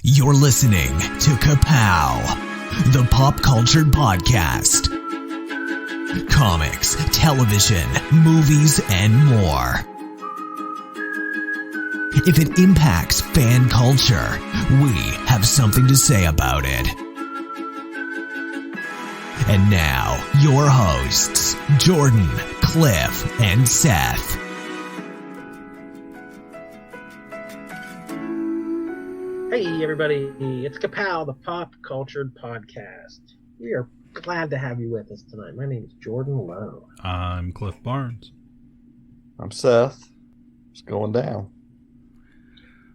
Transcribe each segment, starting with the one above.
You're listening to Ka-Pow, the pop culture podcast. Comics, television, movies, and more. If it impacts fan culture, we have something to say about it. And now, your hosts, Jordan, Cliff, and Seth. Hey everybody, it's Ka-Pow, the pop culture podcast. We are glad to have you with us tonight. My name is Jordan Lowe. I'm Cliff Barnes. I'm Seth. It's going down.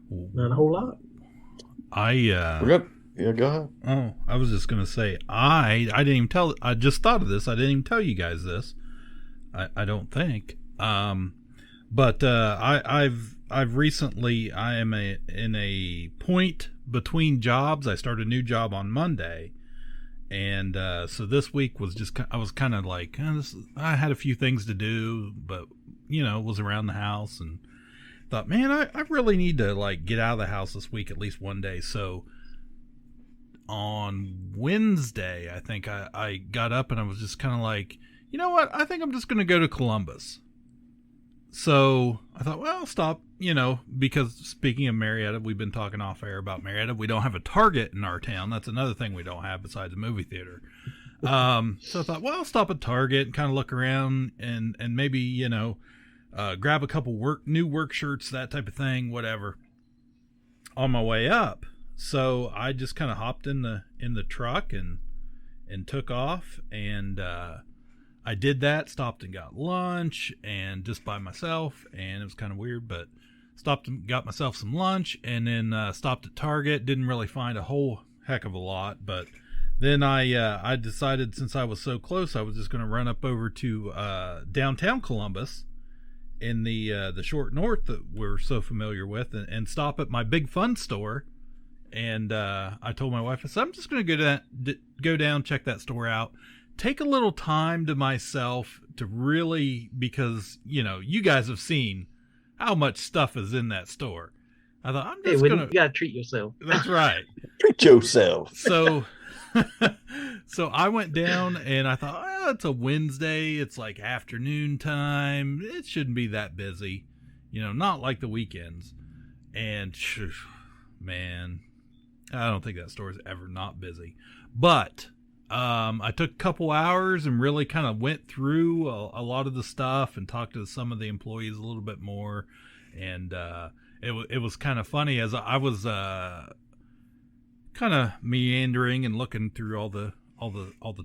Not a whole lot. We're good. Yeah, go ahead. Oh, I was just gonna say I didn't even tell. I just thought of this. I didn't even tell you guys this. I don't think. But I've recently, I am in a point between jobs. I started a new job on Monday, and so this week was just, I was kind of like, I had a few things to do, but was around the house and thought, man, I really need to like get out of the house this week at least one day. So on Wednesday, I think I got up and I was just kind of like, you know what? I think I'm just going to go to Columbus. So I thought, well, I'll stop, because speaking of Marietta, we've been talking off air about Marietta. We don't have a Target in our town. That's another thing we don't have besides a movie theater. So I thought, well, I'll stop at Target and kind of look around and maybe, grab a couple new work shirts, that type of thing, whatever, on my way up. So I just kind of hopped in the truck and took off, and I did that, stopped and got lunch, and just by myself, and it was kind of weird, but stopped and got myself some lunch, and then stopped at Target. Didn't really find a whole heck of a lot, but then I decided, since I was so close, I was just going to run up over to downtown Columbus in the short north that we're so familiar with, and stop at my Big Fun store. And I told my wife, I said, I'm just going to go down, check that store out. Take a little time to myself to really, because, you guys have seen how much stuff is in that store. I thought, I'm just going to... You got to treat yourself. That's right. Treat yourself. So I went down and I thought, well, it's a Wednesday. It's like afternoon time. It shouldn't be that busy. Not like the weekends. And, man, I don't think that store is ever not busy. But... I took a couple hours and really kind of went through a lot of the stuff and talked to some of the employees a little bit more. And it was kind of funny as I was kind of meandering and looking through all the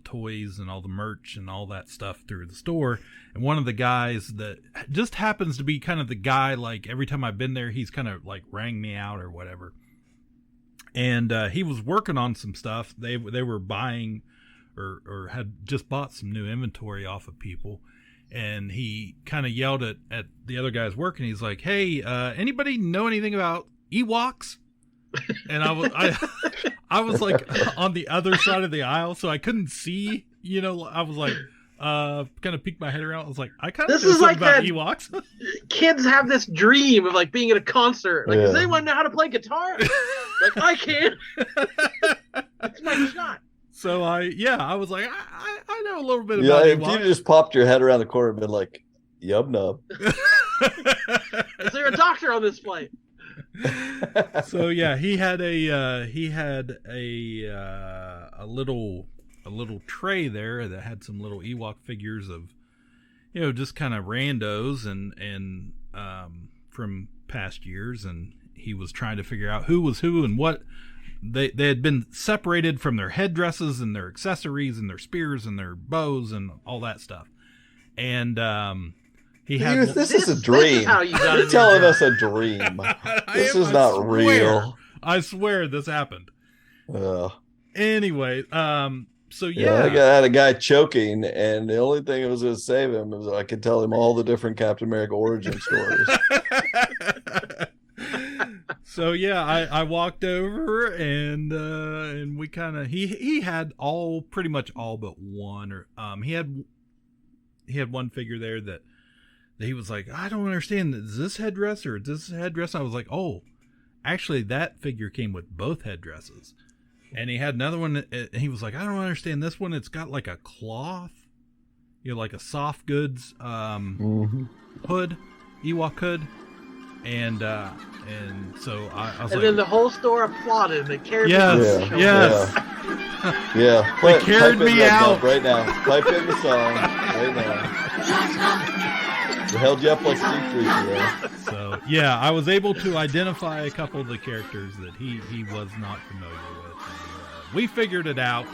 toys and all the merch and all that stuff through the store. And one of the guys that just happens to be kind of the guy, like every time I've been there, he's kind of like rang me out or whatever. And he was working on some stuff. They were buying or had just bought some new inventory off of people. And he kind of yelled at the other guys working. He's like, hey, anybody know anything about Ewoks? And I was like on the other side of the aisle, so I couldn't see, I was like, kind of peeked my head around. I was like, I kind of know something about Ewoks. Kids have this dream of like being at a concert. Like, does anyone know how to play guitar? Like, I can. It's my shot. So I was like, I know a little bit about Ewoks. If you just popped your head around the corner and been like, yub nub. Is there a doctor on this flight? So yeah, he had a little tray there that had some little Ewok figures of, just kind of randos and from past years, and he was trying to figure out who was who and what. They had been separated from their headdresses and their accessories and their spears and their bows and all that stuff. And he had... This is a dream. This is how you got You're telling us a dream. This is not real. I swear this happened. Anyway, so yeah. I had a guy choking, and the only thing that was going to save him was I could tell him all the different Captain America origin stories. So yeah, I walked over and we kind of he had pretty much all but one, or he had one figure there that he was like, I don't understand, is this headdress or this headdress? I was like, oh, Actually, that figure came with both headdresses. And he had another one, and he was like, I don't understand this one. It's got like a cloth, like a soft goods hood, Ewok hood. And so I was and like... then the whole store applauded, and they carried me out. Yes. Yeah. They carried me out. Right now. Pipe in the song right now. They held you up like Steve Freaky. So, yeah, I was able to identify a couple of the characters that he was not familiar with. And, we figured it out,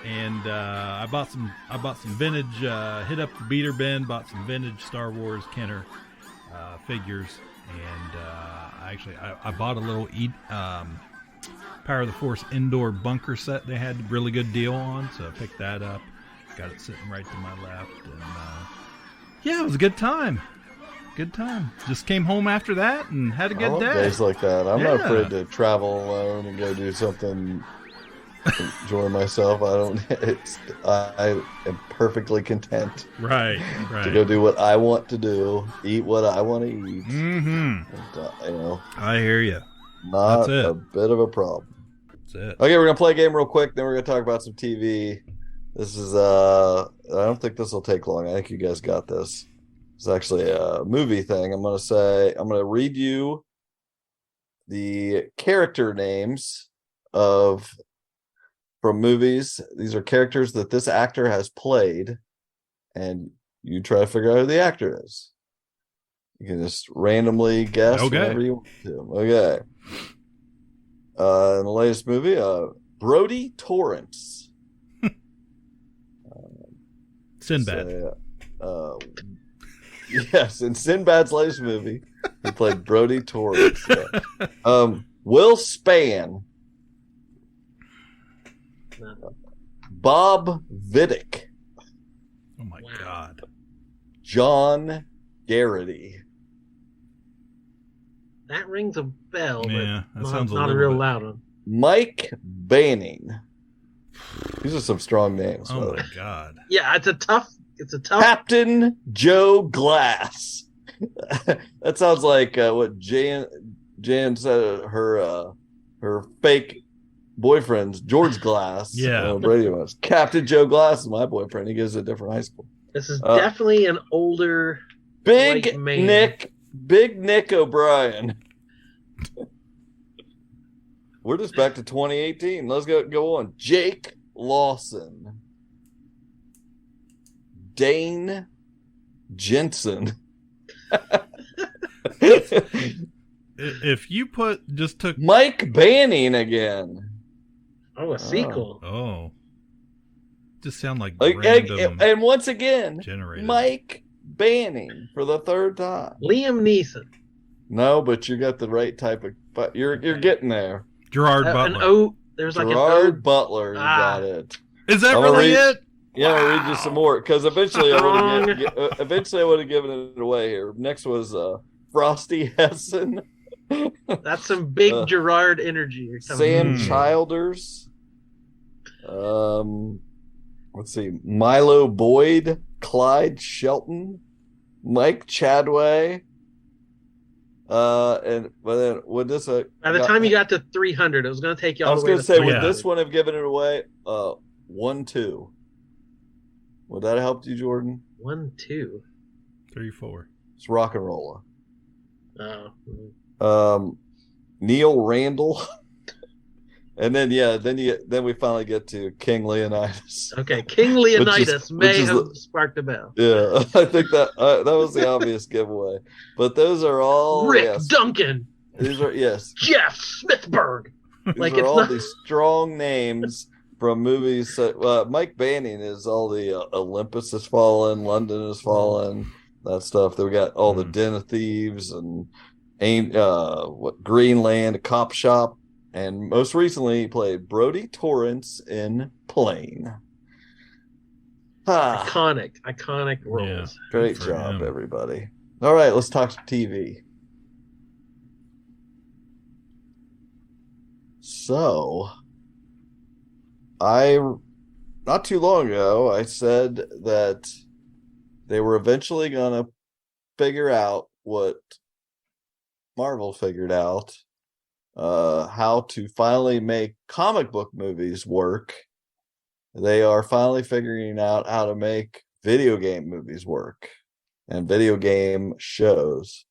and I bought some vintage. Hit up the beater bin, bought some vintage Star Wars Kenner figures, and I bought a little Power of the Force indoor bunker set they had a really good deal on, so I picked that up. Got it sitting right to my left, and yeah, it was a good time. Good time. Just came home after that and had a good day. Days like that. I'm not afraid to travel alone and go do something. Enjoy myself. I am perfectly content. Right. To go do what I want to do, eat what I want to eat. Mm-hmm. And, I hear you. Not a bit of a problem. That's it. Okay, we're gonna play a game real quick. Then we're gonna talk about some TV. This is I don't think this will take long. I think you guys got this. It's actually a movie thing. I'm gonna read you the character names from movies. These are characters that this actor has played, and you try to figure out who the actor is. You can just randomly guess whatever you want to. Okay. In the latest movie, Brody Torrance. Sinbad. Yes, in Sinbad's latest movie, he played Brody Torrance. Yeah. Will Spann. Bob Vidic. Oh my God. John Garrity. That rings a bell, yeah, but that sounds not a real loud one. Mike Banning. These are some strong names. Oh my God. Yeah, it's a tough. Captain Joe Glass. That sounds like what Jan said. Her fake boyfriend's George Glass. Yeah, Brady was. Captain Joe Glass is my boyfriend. He goes to a different high school. This is definitely an older Big man. Nick O'Brien. We're just back to 2018. Let's go on. Jake Lawson. Dane Jensen. If you took Mike Banning again. Oh, a sequel. Oh. Just sound like random. And once again, generated. Mike Banning for the third time. Liam Neeson. No, but you got the right type of. But you're getting there. Gerard Butler. There's like Gerard Butler. You got it. Is that really it? Yeah, I'll read you some more because eventually I would have given it away here. Next was Frosty Hessen. That's some big Gerard energy. Sam Childers. Let's see. Milo Boyd, Clyde Shelton, Mike Chadway. By the time you got to 300, it was going to take you all the way to 300. I was going to say, would this one have given it away? 1-2. Would that have helped you, Jordan? 1-2. 3-4. It's Rock and Rolla. Oh. Neil Randall. And then we finally get to King Leonidas. Okay, King Leonidas may have sparked a bell. Yeah, I think that was the obvious giveaway. But those are all Rick Duncan. These are Jeff Smithberg. These strong names from movies. Mike Banning is all the Olympus has fallen, London has fallen, that stuff. Then we got all the Den of Thieves and Greenland, Cop Shop. And most recently, he played Brody Torrance in Plane. Iconic roles. Yeah, great job, everybody. All right, let's talk some TV. So, not too long ago, I said that they were eventually going to figure out what Marvel figured out how to finally make comic book movies work. They are finally figuring out how to make video game movies work and video game shows.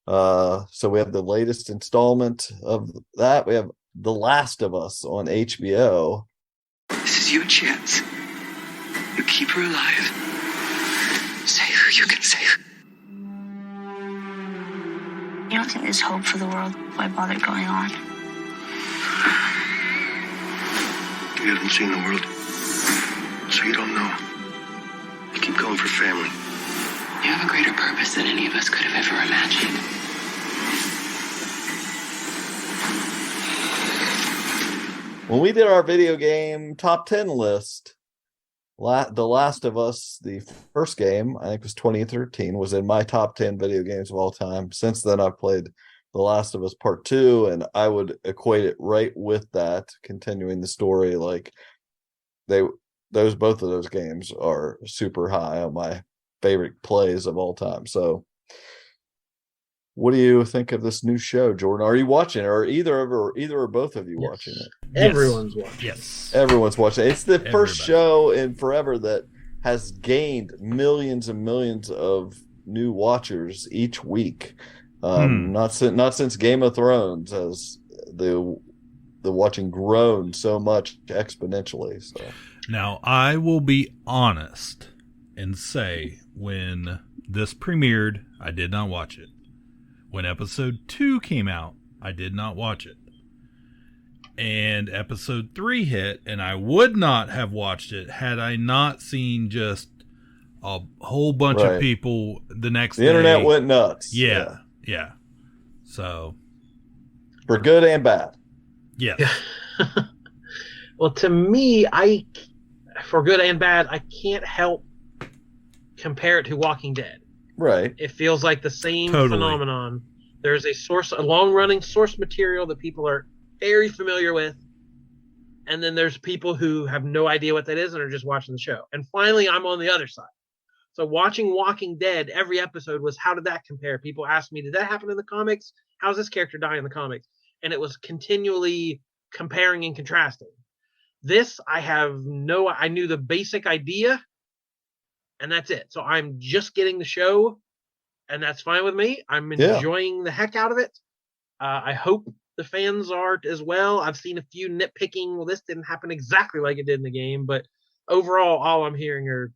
So we have the latest installment of that. We have The Last of Us on HBO. This is your chance. You keep her alive. Save her. You can save her. You don't think there's hope for the world? Why bother going on? You haven't seen the world, so you don't know. You keep going for family. You have a greater purpose than any of us could have ever imagined. When we did our video game top 10 list, The Last of Us, the first game, I think it was 2013, was in my top 10 video games of all time. Since then, I've played The Last of Us Part 2, and I would equate it right with that, continuing the story. Like, both of those games are super high on my favorite plays of all time. So, what do you think of this new show, Jordan? Are you watching it, or either or both of you watching it? Everyone's watching. Yes. Everyone's watching it. It's the first show in forever that has gained millions and millions of new watchers each week. Not since Game of Thrones has the watching grown so much exponentially. So now I will be honest and say, when this premiered, I did not watch it. When episode 2 came out, I did not watch it. And episode 3 hit, and I would not have watched it had I not seen just a whole bunch of people the next day. The internet went nuts. Yeah. So, for good and bad. Yes. Yeah. Well, to me, for good and bad, I can't help compare it to Walking Dead. Right. It feels like the same phenomenon. There's a long-running source material that people are very familiar with, and then there's people who have no idea what that is and are just watching the show. And finally, I'm on the other side. So watching Walking Dead, every episode was, how did that compare? People asked me, did that happen in the comics? How's this character die in the comics? And it was continually comparing and contrasting. This, I knew the basic idea, and that's it. So I'm just getting the show, and that's fine with me. I'm enjoying the heck out of it. I hope the fans are as well. I've seen a few nitpicking. Well, this didn't happen exactly like it did in the game, but overall, all I'm hearing are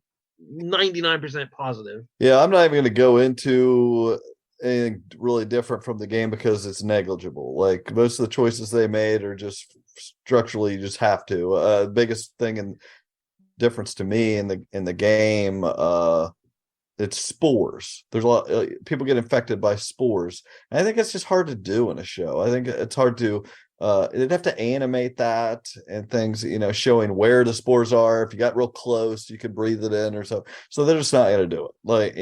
99% positive. Yeah, I'm not even going to go into anything really different from the game because it's negligible. Like, most of the choices they made are just structurally, you just have to. Biggest thing and difference to me in the game, it's spores. There's a lot people get infected by spores, and I think it's just hard to do in a show. I think it's hard to they'd have to animate that and things, showing where the spores are. If you got real close, you could breathe it in or so they're just not going to do it. Like,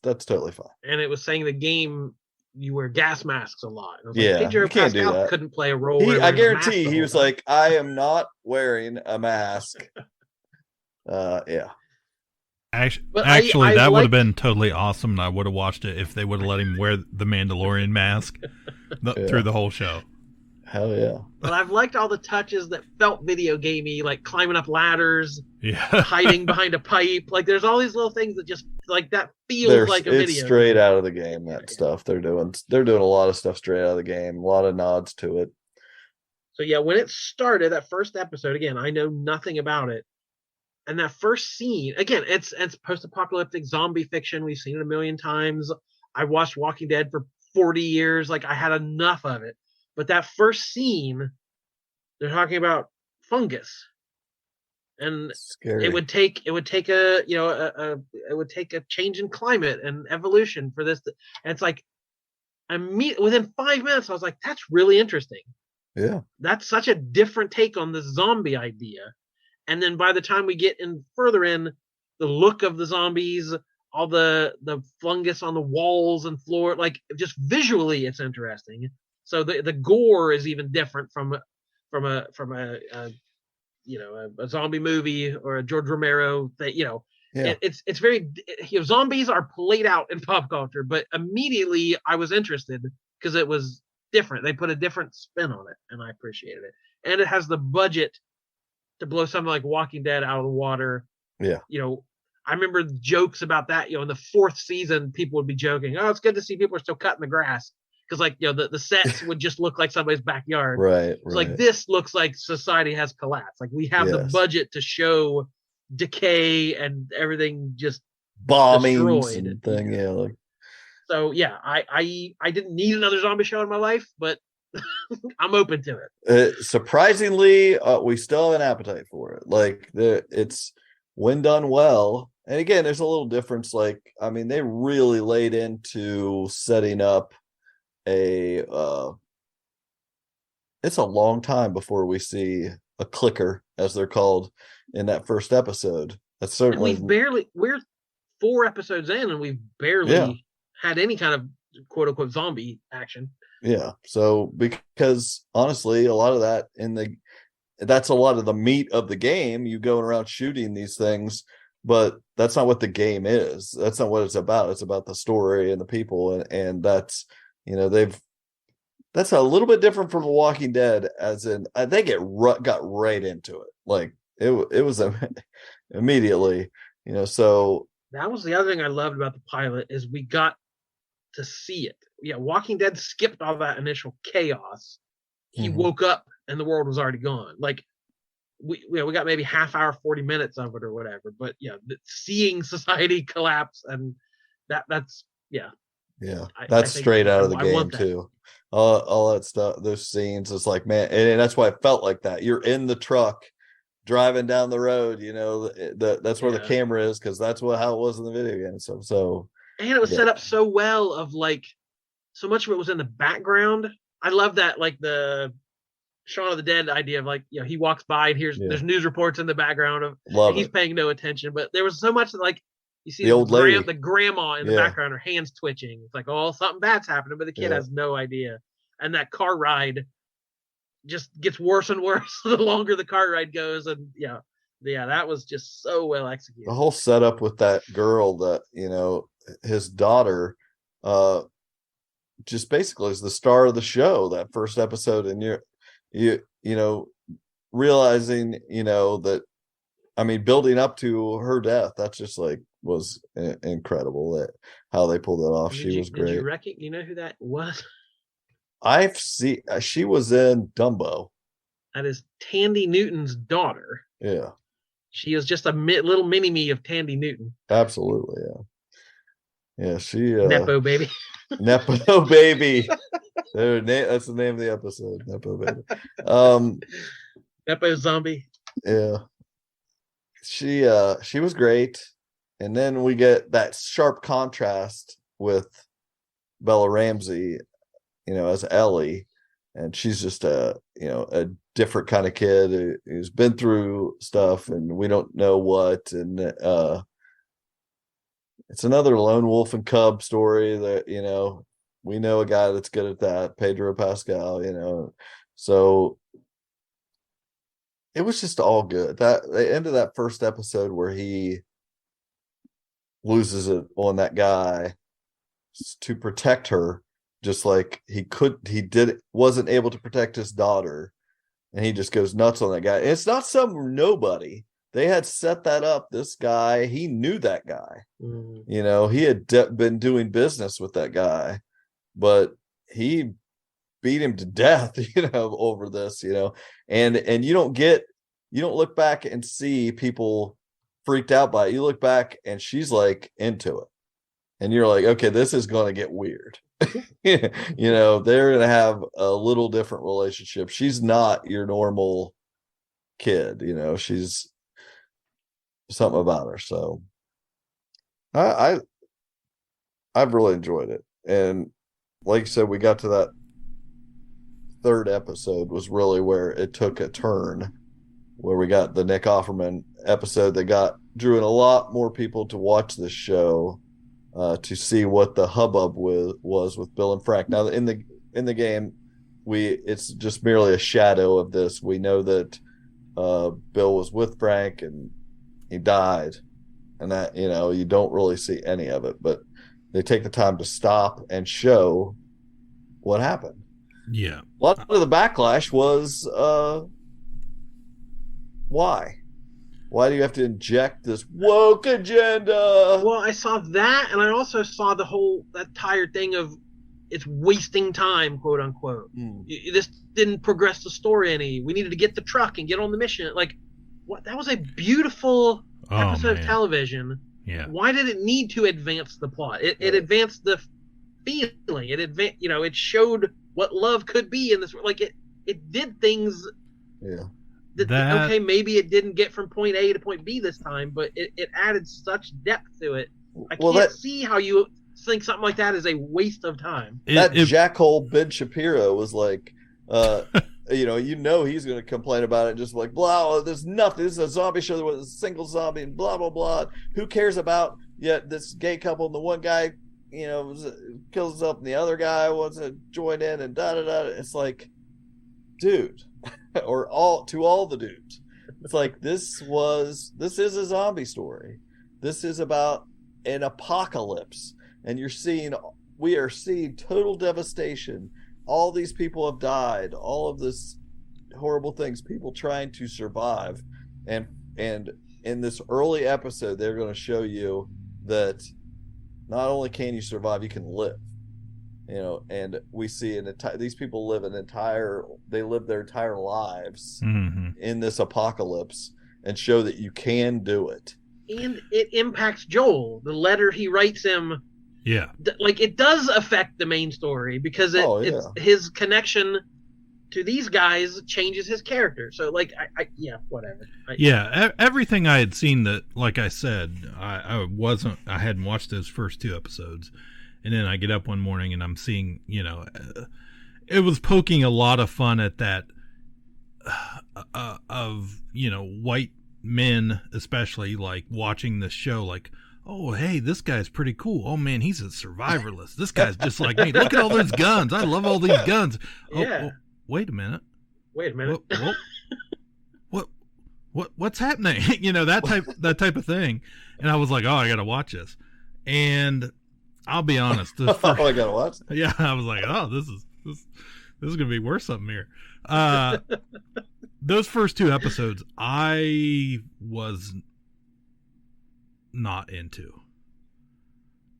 that's totally fine. And it was saying the game, you wear gas masks a lot. And I was yeah, like, Pedro Pascal couldn't play a role. I guarantee he was like, I am not wearing a mask. Yeah. Actually, that would have been totally awesome, and I would have watched it if they would have let him wear the Mandalorian mask through the whole show. Hell yeah. But I've liked all the touches that felt video gamey, like climbing up ladders, hiding behind a pipe. Like, there's all these little things that just, like, that feels like a video. It's straight out of the game, stuff they're doing. They're doing a lot of stuff straight out of the game, a lot of nods to it. So yeah, when it started, that first episode, again, I know nothing about it. And that first scene, again, it's post-apocalyptic zombie fiction. We've seen it a million times. I watched Walking Dead for 40 years. Like, I had enough of it. But that first scene, they're talking about fungus, and scary. it would take a change in climate and evolution for this. And it's like, within 5 minutes, I was like, that's really interesting. Yeah, that's such a different take on the zombie idea. And then by the time we get further in, the look of the zombies, all the fungus on the walls and floor, like, just visually, it's interesting. So the gore is even different from a zombie movie or a George Romero thing. It's very, zombies are played out in pop culture, but immediately I was interested because it was different. They put a different spin on it, and I appreciated it. And it has the budget to blow something like Walking Dead out of the water. Yeah. I remember jokes about that. In the 4th season, people would be joking, "Oh, it's good to see people are still cutting the grass." Because the sets would just look like somebody's backyard. Right. It's like, this looks like society has collapsed. Like, we have the budget to show decay and everything just bombings destroyed. And thing. Yeah. So yeah, I didn't need another zombie show in my life, but I'm open to it. Surprisingly, we still have an appetite for it. Like, it's when done well. And again, there's a little difference. Like, I mean, they really laid into setting up it's a long time before we see a clicker, as they're called, in that first episode. That's certainly we're 4 episodes in, and we've barely had any kind of quote unquote zombie action. Yeah. So because honestly, a lot of that that's a lot of the meat of the game. You going around shooting these things, but that's not what the game is. That's not what it's about. It's about the story and the people, and that's that's a little bit different from Walking Dead, as in they got right into it. Like it was immediately, so that was the other thing I loved about the pilot, is we got to see it. Yeah, Walking Dead skipped all that initial chaos. He woke up and the world was already gone. Like we got maybe half hour, 40 minutes of it or whatever. But seeing society collapse, and that's that's straight out of the game too. All that stuff, those scenes, it's like, man, and that's why it felt like that. You're in the truck driving down the road, that's where the camera is, because that's how it was in the video game. So and it was set up so well, of like, so much of it was in the background. I love that, like the Shaun of the Dead idea of, like, he walks by and there's news reports in the background of, and he's paying no attention, but there was so much that, like, you see the old lady, the grandma in the background, her hands twitching. It's like, oh, something bad's happening, but the kid has no idea. And that car ride just gets worse and worse the longer the car ride goes. And that was just so well executed. The whole setup with that girl, that his daughter, just basically is the star of the show, that first episode, and you realizing that, I mean, building up to her death, that's just like was incredible, that how they pulled that off. She was great. Did you know who that was? I've seen, she was in Dumbo. That is Tandy Newton's daughter. Yeah, she is just a little mini me of Tandy Newton. Absolutely, yeah. She Nepo baby. Nepo baby. That's the name of the episode. Nepo baby. Nepo zombie. Yeah. She was great. And then we get that sharp contrast with Bella Ramsey, as Ellie, and she's just a different kind of kid who's been through stuff, and we don't know what, and it's another lone wolf and cub story that, we know a guy that's good at that, Pedro Pascal, so it was just all good. That the end of that first episode where he loses it on that guy to protect her, just like wasn't able to protect his daughter, and he just goes nuts on that guy. And it's not some nobody. They had set that up. This guy, he knew that guy. He had been doing business with that guy, but he beat him to death, over this, and you don't look back and see people freaked out by it. You look back and she's like into it, and you're like, okay, this is going to get weird. They're going to have a little different relationship. She's not your normal kid, she's something about her. So I've really enjoyed it. And like you said, we got to that third episode was really where it took a turn, where we got the Nick Offerman episode that drew in a lot more people to watch this show, to see what the hubbub was with Bill and Frank. Now in the game, it's just merely a shadow of this. We know that Bill was with Frank and he died, and that you don't really see any of it, but they take the time to stop and show what happened. Yeah. A lot of the backlash was why? Why do you have to inject this woke agenda? Well, I saw that, and I also saw that entire thing of it's wasting time, quote unquote. This didn't progress the story any. We needed to get the truck and get on the mission. Like, what? That was a beautiful episode of television. Yeah. Why did it need to advance the plot? It advanced the feeling. It showed what love could be in this. Like, it did things. Yeah. Okay, maybe it didn't get from point A to point B this time, but it added such depth to it. I can't see how you think something like that is a waste of time. Jackhole Ben Shapiro was like, he's going to complain about it, just like, blah, there's nothing. This is a zombie show. There was a single zombie and blah, blah, blah. Who cares about this gay couple and the one guy, kills himself and the other guy wants to join in and da-da-da. It's like, dude. Or all the dudes. It's like this is a zombie story. This is about an apocalypse, and we are seeing total devastation. All these people have died. All of this horrible things. People trying to survive, and in this early episode, they're going to show you that not only can you survive, you can live. And we see these people live their entire lives in this apocalypse and show that you can do it. And it impacts Joel. The letter he writes him, it does affect the main story because it's his connection to these guys changes his character. So whatever. Everything I had seen that, like I said, I hadn't watched those first 2 episodes. And then I get up one morning and I'm seeing, it was poking a lot of fun at that of white men, especially, like watching this show, like, oh, hey, this guy's pretty cool. Oh, man, he's a survivalist. This guy's just like me. Look at all those guns. I love all these guns. Yeah. Wait a minute. What's happening? that type of thing. And I was like, oh, I got to watch this. And I'll be honest. I gotta watch that. Yeah, I was like, oh, this is gonna be worth something here. Those first 2 episodes, I was not into.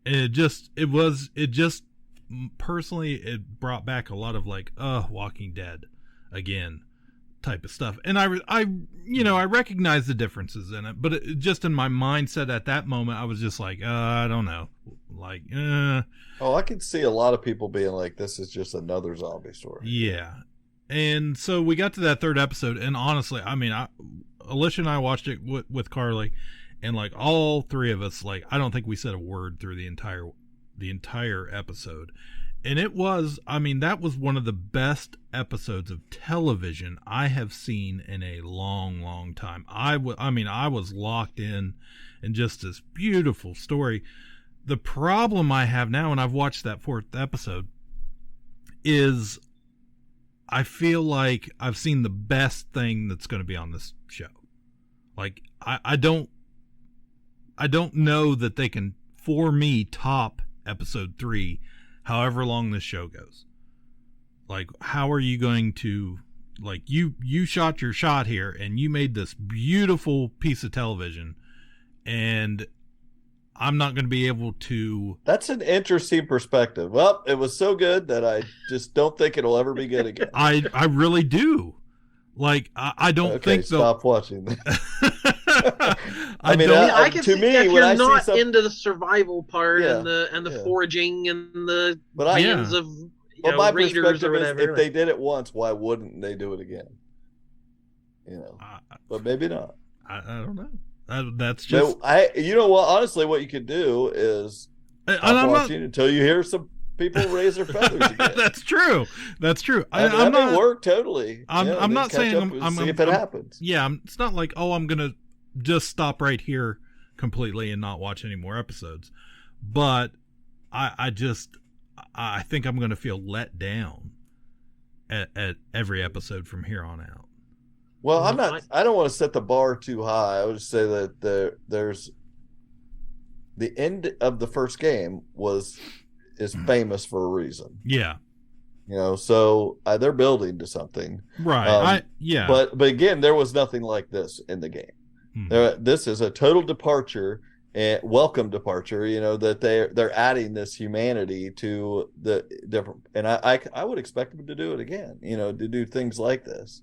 It just personally, it brought back a lot of like, Walking Dead again type of stuff, and I recognize the differences in it, but just in my mindset at that moment, I was just like, I don't know, like, I could see a lot of people being like, this is just another zombie story. Yeah. And so we got to that 3rd episode, and honestly, I mean, Alicia and I watched it with Carly, and like all 3 of us, like, I don't think we said a word through the entire episode. And that was one of the best episodes of television I have seen in a long, long time. I was locked in just this beautiful story. The problem I have now, and I've watched that 4th episode, is I feel like I've seen the best thing that's going to be on this show. Like, I don't know that they can, for me, top episode 3, however long this show goes. Like, how are you going to, like, you shot your shot here and you made this beautiful piece of television, and I'm not going to be able to. That's an interesting perspective. Well, it was so good that I just don't think it'll ever be good again. I really do. Like, I don't think so. Stop watching. I can see if you're not into the survival part and the foraging and the hands of my raiders or whatever. Is, if they did it once, why wouldn't they do it again? But maybe not. I don't know. That's just. You know what? Honestly, what you could do is stop watching until you hear some people raise their feathers again. That's true. That may work totally. I'm not saying I'm see if it happens. Yeah, it's not like, I'm gonna just stop right here completely and not watch any more episodes. But I think I'm gonna feel let down at every episode from here on out. Well, I don't want to set the bar too high. I would just say that there's the end of the first game is famous for a reason. Yeah. So they're building to something, right? But again, there was nothing like this in the game. This is a total departure and welcome departure. That they're adding this humanity to the different, and I would expect them to do it again. To do things like this.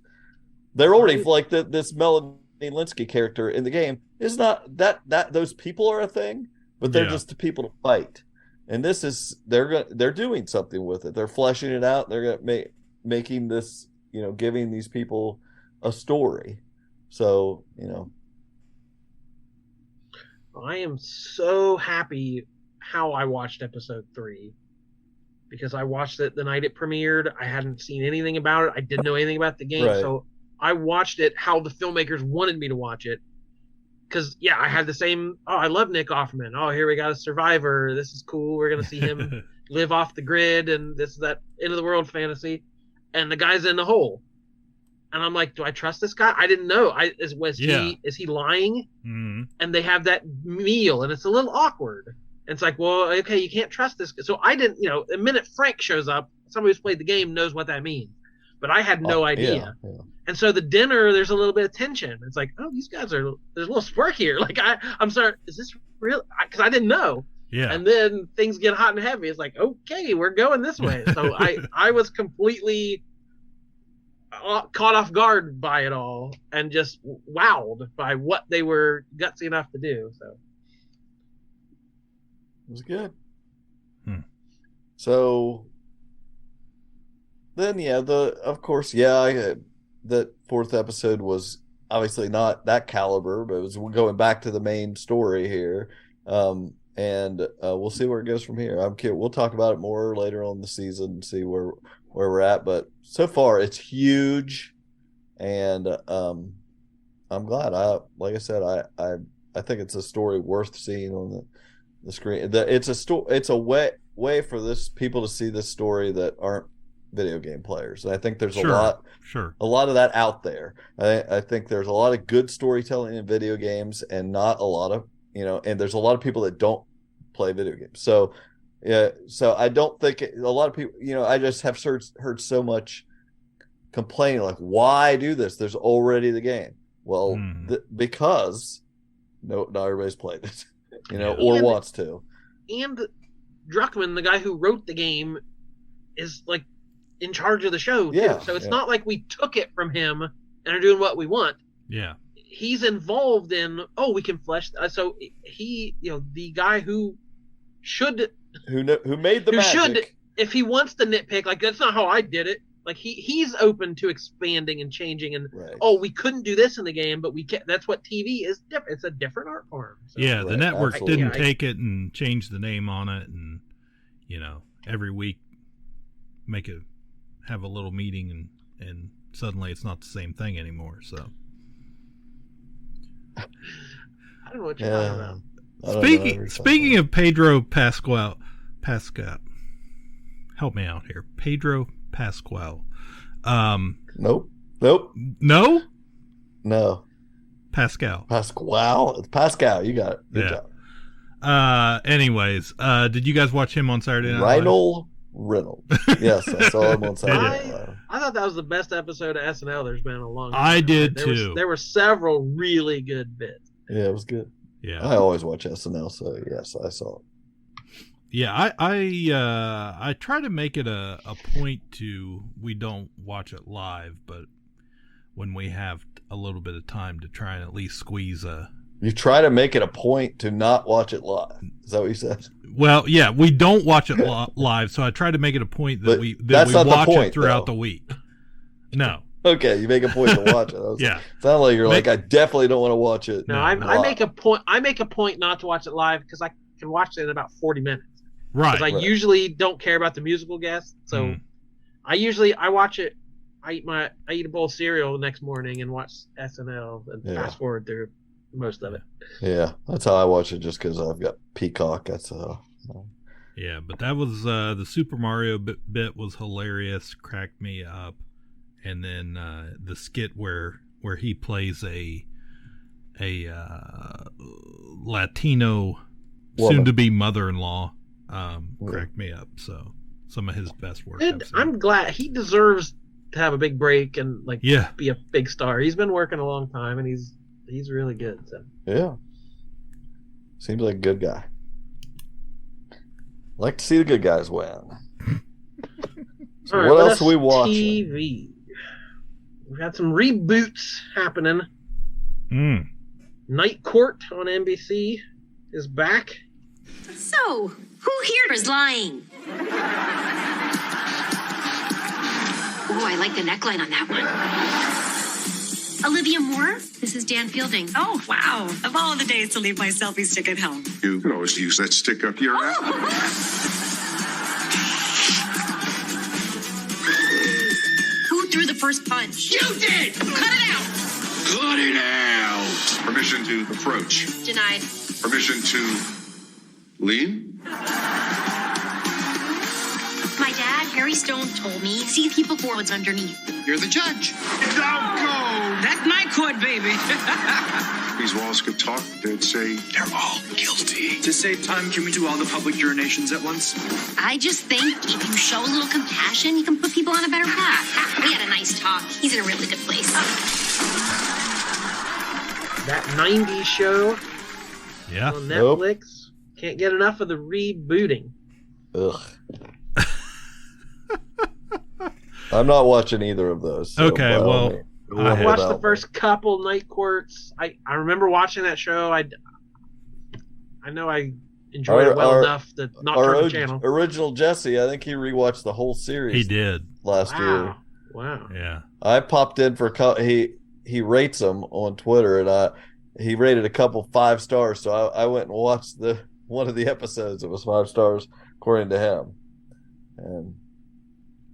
They're already like this Melanie Linsky character in the game is not that those people are a thing, but they're just the people to fight. And this is they're doing something with it. They're fleshing it out. They're making this, giving these people a story. So, I am so happy how I watched episode 3 because I watched it the night it premiered. I hadn't seen anything about it. I didn't know anything about the game. Right. So I watched it how the filmmakers wanted me to watch it. Because, I had the same, I love Nick Offerman. Oh, here we got a survivor. This is cool. We're going to see him live off the grid, and this is that end of the world fantasy. And the guy's in the hole. And I'm like, do I trust this guy? I didn't know. Is he lying? Mm-hmm. And they have that meal, and it's a little awkward. And it's like, well, okay, you can't trust this. So I didn't, the minute Frank shows up, somebody who's played the game knows what that means. But I had no idea. Yeah. And so the dinner, there's a little bit of tension. It's like, oh, these guys there's a little spark here. Like, I'm sorry, is this real? Because I didn't know. Yeah. And then things get hot and heavy. It's like, okay, we're going this way. So I was completely caught off guard by it all and just wowed by what they were gutsy enough to do. So it was good. So then, that fourth episode was obviously not that caliber, but it was going back to the main story here. And we'll see where it goes from here. We'll talk about it more later on in the season and see where we're at. But so far, it's huge, and I'm glad. Like I said, I think it's a story worth seeing on the screen. It's a story. It's a way for people to see this story that aren't video game players. And I think there's a lot of that out there. I think there's a lot of good storytelling in video games and not a lot of, and there's a lot of people that don't play video games. So I don't think a lot of people, I just have heard so much complaining, like, why do this? There's already the game. Well, because not everybody's played it, or wants to. And Druckmann, the guy who wrote the game, is like in charge of the show too. So it's not like we took it from him and are doing what we want. Yeah. He's involved in, we can flesh. So he, the guy who made the magic. If he wants to nitpick, like, that's not how I did it. Like, he's open to expanding and changing and, we couldn't do this in the game, but we can. That's what TV is different. It's a different art form. So. Yeah. The network didn't take it and change the name on it. And, every week have a little meeting and suddenly it's not the same thing anymore. So I don't know what you're talking about. Speaking of Pedro Pascal, help me out here. Pedro Pascal. Nope. No. Pascal. It's Pascal. You got it. Good job. Anyways, did you guys watch him on Saturday Night Live? Reynolds. Yes, I saw him on Saturday Night Live. I thought that was the best episode of SNL there's been in a long time. I did too. There were several really good bits. Yeah, it was good. Yeah, I always watch SNL, so yes, I saw it. Yeah, I try to make it a point to, we don't watch it live, but when we have a little bit of time to try and at least squeeze a. You try to make it a point to not watch it live. Is that what you said? Well, yeah, we don't watch it live, so I try to make it a point that we watch it throughout the week. No. Okay, you make a point to watch it. Yeah. Sound like you're like, I definitely don't want to watch it. No, I make a point. I make a point not to watch it live because I can watch it in about 40 minutes. Right. Because I usually don't care about the musical guests, so I watch it. I eat a bowl of cereal the next morning and watch SNL and fast forward through most of it. Yeah, that's how I watch it, just because I've got Peacock. That's Yeah, but that was the Super Mario bit was hilarious, cracked me up, and then the skit where he plays a Latino soon-to-be mother-in-law cracked me up. So some of his best work. And I'm glad he deserves to have a big break and be a big star. He's been working a long time, and he's really good. So. Yeah, seems like a good guy. Like to see the good guys win. So right, what else are we watching? TV. We've got some reboots happening. Night Court on NBC is back. So, who here is lying? Oh, I like the neckline on that one. Olivia Moore, this is Dan Fielding. Oh, wow. Of all the days to leave my selfie stick at home. You can always use that stick up your ass. Who threw the first punch? You did! Cut it out! Cut it out! Permission to approach. Denied. Permission to lean? My dad, Harry Stone, told me, see people for what's underneath. You're the judge. Don't go! That's my court, baby. These walls could talk. They'd say, they're all guilty. To save time, can we do all the public urinations at once? I just think if you show a little compassion, you can put people on a better path. We had a nice talk. He's in a really good place. That 90s show on Netflix. Can't get enough of the rebooting. Ugh. I'm not watching either of those. So okay, well, I watched the first couple Night Courts. I remember watching that show. I know I enjoyed it well enough to not turn the channel. Original Jesse, I think he rewatched the whole series. He did last year. Wow. Yeah. I popped in for he rates them on Twitter, and he rated a couple 5 stars. So I went and watched one of the episodes. It was 5 stars according to him, and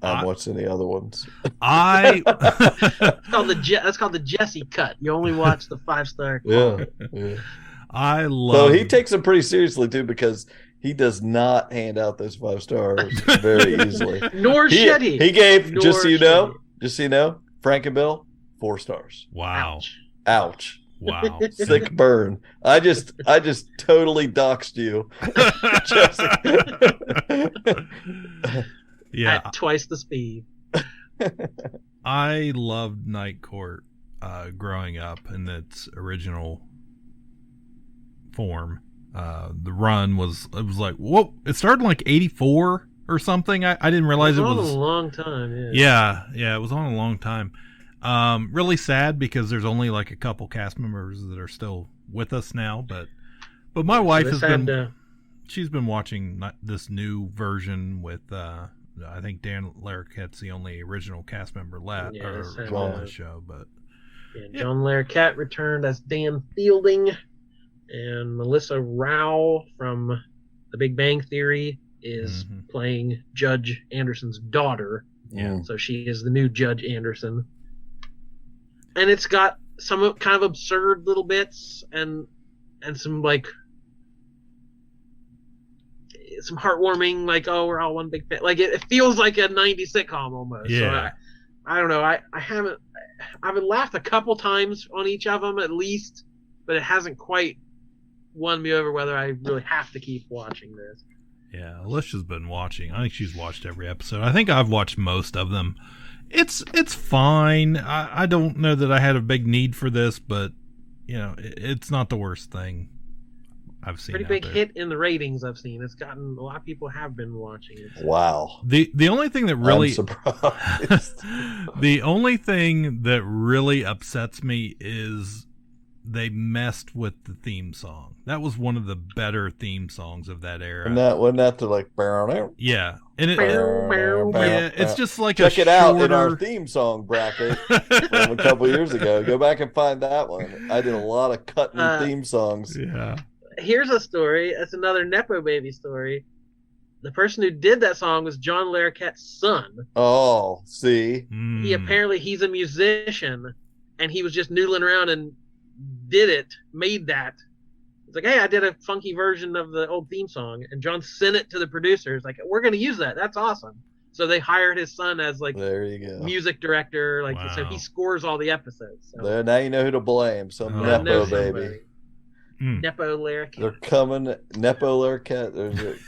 I haven't watched any other ones. That's called the Jesse cut. You only watch the 5-star. Yeah. I love. So he takes them pretty seriously too, because he does not hand out those 5 stars very easily. Nor should he. He gave just so you know, Frank and Bill 4 stars. Wow. Ouch. Wow. Sick burn. I just totally doxed you. Yeah. At twice the speed. I loved Night Court growing up in its original form. The run was like, whoa, it started in like 84 or something. I didn't realize it was a long time. Yeah, it was on a long time. Really sad because there's only like a couple cast members that are still with us now, but my wife she's been watching this new version with I think Dan Larroquette's the only original cast member left on the show, but John Larroquette returned as Dan Fielding, and Melissa Rao from The Big Bang Theory is playing Judge Anderson's daughter. Yeah. So she is the new Judge Anderson. And it's got some kind of absurd little bits and some some heartwarming, we're all one big family. It feels like a 90s sitcom almost. Yeah. So I don't know. I've laughed a couple times on each of them at least, but it hasn't quite won me over whether I really have to keep watching this. Yeah, Alicia's been watching. I think she's watched every episode. I think I've watched most of them. It's fine. I don't know that I had a big need for this, but it's not the worst thing I've seen. Pretty big hit in the ratings I've seen. It's gotten a lot of people have been watching it. Wow. The only thing that really I'm surprised. The only thing that really upsets me is they messed with the theme song. That was one of the better theme songs of that era. Wasn't that to like yeah. And it's just like check it out in our theme song bracket from a couple years ago. Go back and find that one. I did a lot of cutting theme songs. Yeah. Here's a story. That's another Nepo baby story. The person who did that song was John Larroquette's son. Oh, see. He's a musician, and he was just noodling around and made that. It's like, hey, I did a funky version of the old theme song, and John sent it to the producers. Like, we're going to use that. That's awesome. So they hired his son as there you go, music director. So he scores all the episodes. So. There, now you know who to blame. Some Nepo baby. Nepo Larroquette. They're coming. Nepo Larroquette. There's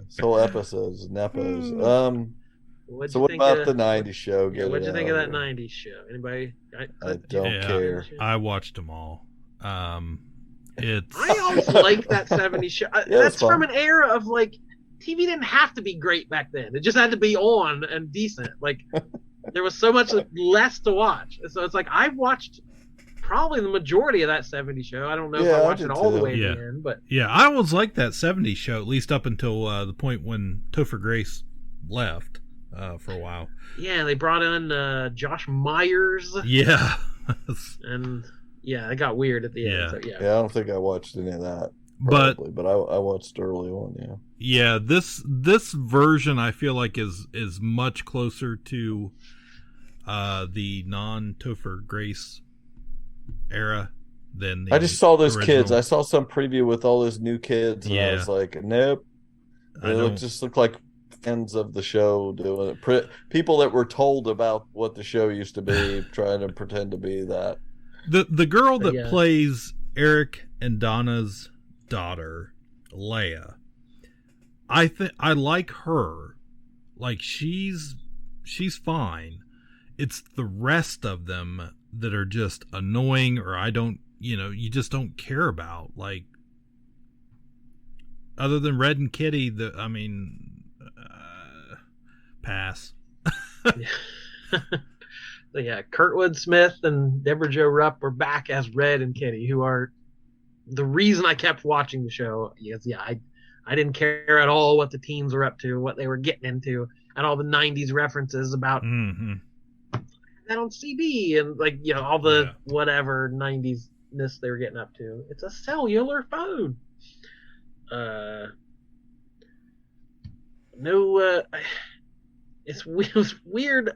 This whole episode's Nepos. What'd So you what think about the 90s show? Yeah, what'd you think of that 90s show? Anybody? I don't care. I watched them all. It's I always liked that 70s show. That's from an era of like TV didn't have to be great back then. It just had to be on and decent. Like there was so much less to watch. So it's like I've watched probably the majority of that 70s show. I don't know if I watched it all the way to the end, but yeah, I always liked that 70s show, at least up until the point when Topher Grace left for a while. Yeah, they brought in Josh Myers. Yeah. And yeah, it got weird at the end. So, I don't think I watched any of that. Probably, but I watched early on. Yeah, this version I feel like is much closer to the non-Topher Grace era than the I just saw those original. kids. I saw some preview with all those new kids, and I was like, nope. They just look like fans of the show doing it. People that were told about what the show used to be, trying to pretend to be that. The girl that plays Eric and Donna's daughter, Leia, I like her. Like she's fine. It's the rest of them that are just annoying, or you just don't care about. Like other than Red and Kitty, pass. So yeah, Kurtwood Smith and Deborah Jo Rupp were back as Red and Kitty, who are the reason I kept watching the show. Yes, I didn't care at all what the teens were up to, what they were getting into, and all the 90s references about that on CD and all the whatever 90s-ness they were getting up to. It's a cellular phone. It was weird.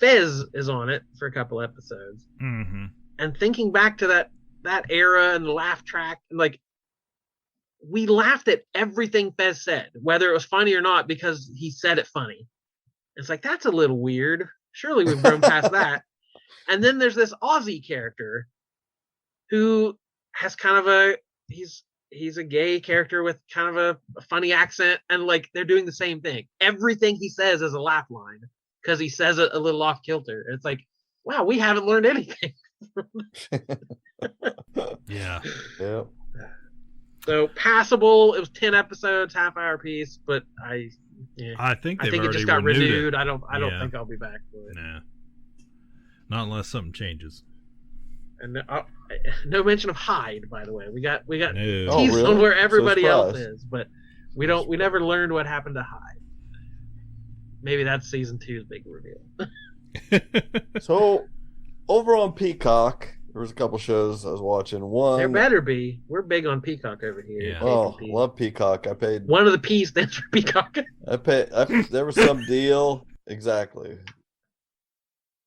Fez is on it for a couple episodes, and thinking back to that era and the laugh track, we laughed at everything Fez said, whether it was funny or not, because he said it funny. It's like, that's a little weird. Surely we've grown past that. And then there's this Aussie character who has kind of he's a gay character with kind of a funny accent, and they're doing the same thing. Everything he says is a laugh line because he says it a little off kilter. It's like, wow, we haven't learned anything. Yeah. So passable. It was 10 episodes, half-hour piece, but I think it just got renewed. I don't think I'll be back for it. Nah. Not unless something changes. And no mention of Hyde, by the way. We got no. teased on where everybody else is, but we never learned what happened to Hyde. Maybe that's season 2's big reveal. So over on Peacock, there was a couple shows I was watching. One, there better be. We're big on Peacock over here. Yeah. Oh, love Peacock. I paid. One of the P stands for Peacock. There was some deal. Exactly.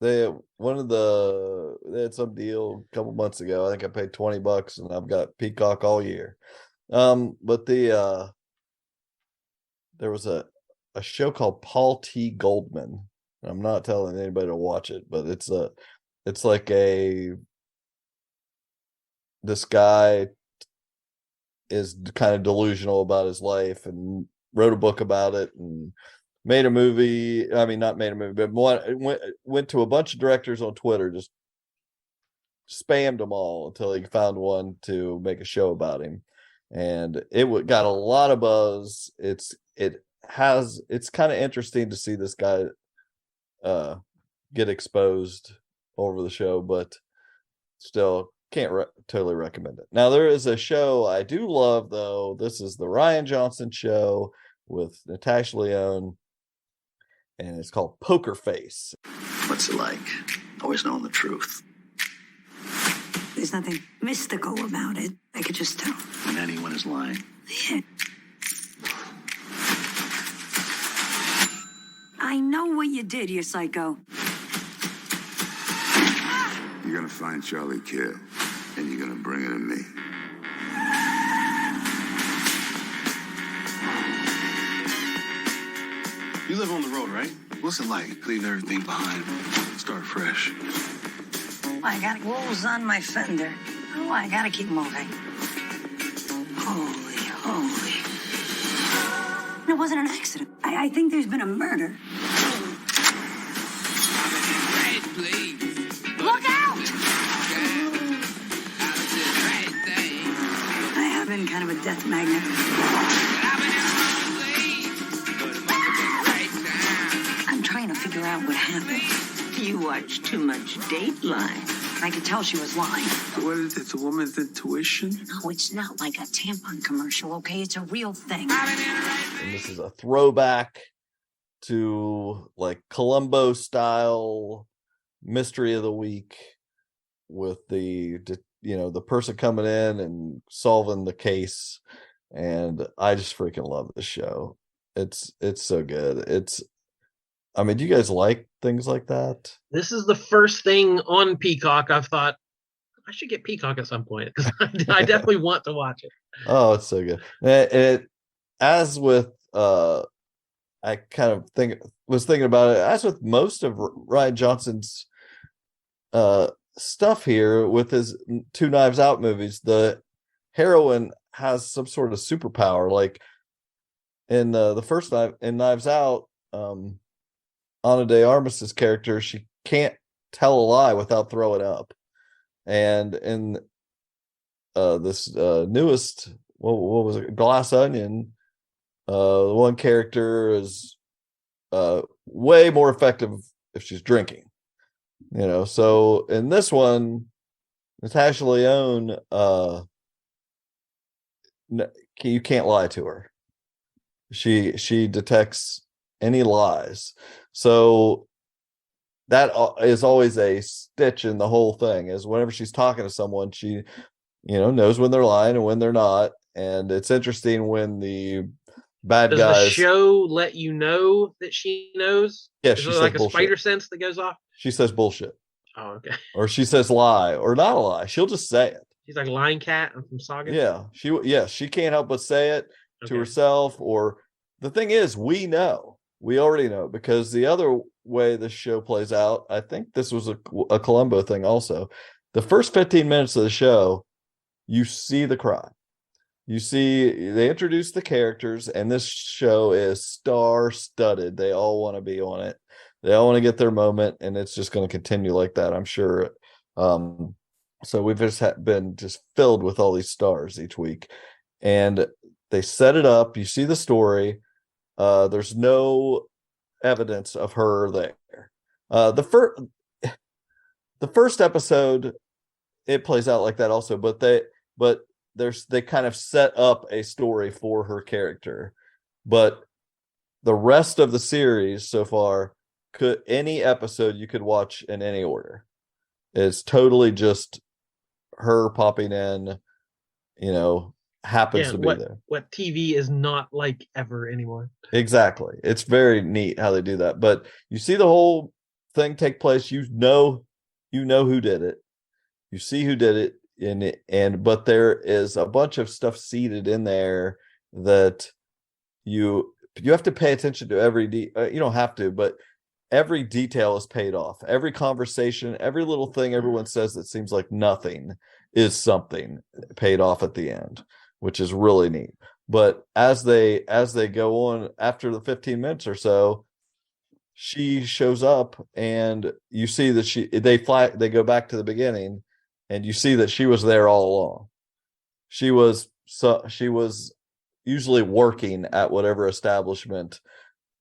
They had some deal a couple months ago. I think I paid $20 and I've got Peacock all year. But there was a show called Paul T. Goldman. I'm not telling anybody to watch it, but it's like this guy is kind of delusional about his life and wrote a book about it and made a movie. I mean, not made a movie, but went to a bunch of directors on Twitter, just spammed them all until he found one to make a show about him. And it got a lot of buzz. It's kind of interesting to see this guy get exposed over the show, but still can't totally recommend it. Now, there is a show I do love, though. This is the Ryan Johnson Show with Natasha Lyonne, and it's called Poker Face. What's it like? Always knowing the truth. There's nothing mystical about it. I could just tell. When anyone is lying. Yeah. I know what you did, you psycho. You're gonna find Charlie Kidd, and you're gonna bring it to me. You live on the road, right? What's it like? Leave everything behind, start fresh. I got wolves on my fender. Oh, I gotta keep moving. Holy. it wasn't an accident. I think there's been a murder. Look out! I have been kind of a death magnet. I'm trying to figure out what happened. You watch too much Dateline. I could tell she was lying. What is it? It's a woman's intuition? No, it's not like a tampon commercial, okay? It's a real thing. And this is a throwback to like Columbo style mystery of the week with the person coming in and solving the case. And I just freaking love this show. It's so good. Do you guys like things like that? This is the first thing on Peacock I've thought I should get Peacock at some point because I definitely want to watch it. Oh, it's so good. It as with I kind of was thinking about it, as with most of Rian Johnson's stuff here with his 2 Knives Out movies, the heroine has some sort of superpower. Like in the first Knives Out, Ana de Armas's character, she can't tell a lie without throwing up. And in this newest, what was it, Glass Onion, one character is way more effective if she's drinking. So in this one, Natasha Lyonne, you can't lie to her. She detects any lies. So that is always a stitch in the whole thing, is whenever she's talking to someone, she knows when they're lying and when they're not. And it's interesting when the bad guys. Does the show let you know that she knows? Yeah, she says like bullshit. A spider sense that goes off? She says bullshit. Oh, okay. Or she says lie or not a lie. She'll just say it. She's like Lion Cat from Saga. Yeah, she can't help but say it to herself. Or the thing is, we already know, because the other way the show plays out, I think this was a Columbo thing also. The first 15 minutes of the show, you see the crime. They introduce the characters, and this show is star-studded. They all want to be on it. They all want to get their moment, and it's just going to continue like that, I'm sure. So we've just been filled with all these stars each week. And they set it up. You see the story. There's no evidence of her there. The first episode, it plays out like that also, but they kind of set up a story for her character. But the rest of the series so far, any episode you could watch in any order. It's totally just her popping in, happens to be there. What TV is not like ever anymore. Exactly. It's very neat how they do that. But you see the whole thing take place. You know who did it. You see who did it. But there is a bunch of stuff seeded in there that you have to pay attention to every you don't have to, but every detail is paid off. Every conversation, every little thing everyone says that seems like nothing is something paid off at the end, which is really neat. But as they go on, after the 15 minutes or so, she shows up, and you see that they go back to the beginning, and you see that she was there all along. She was usually working at whatever establishment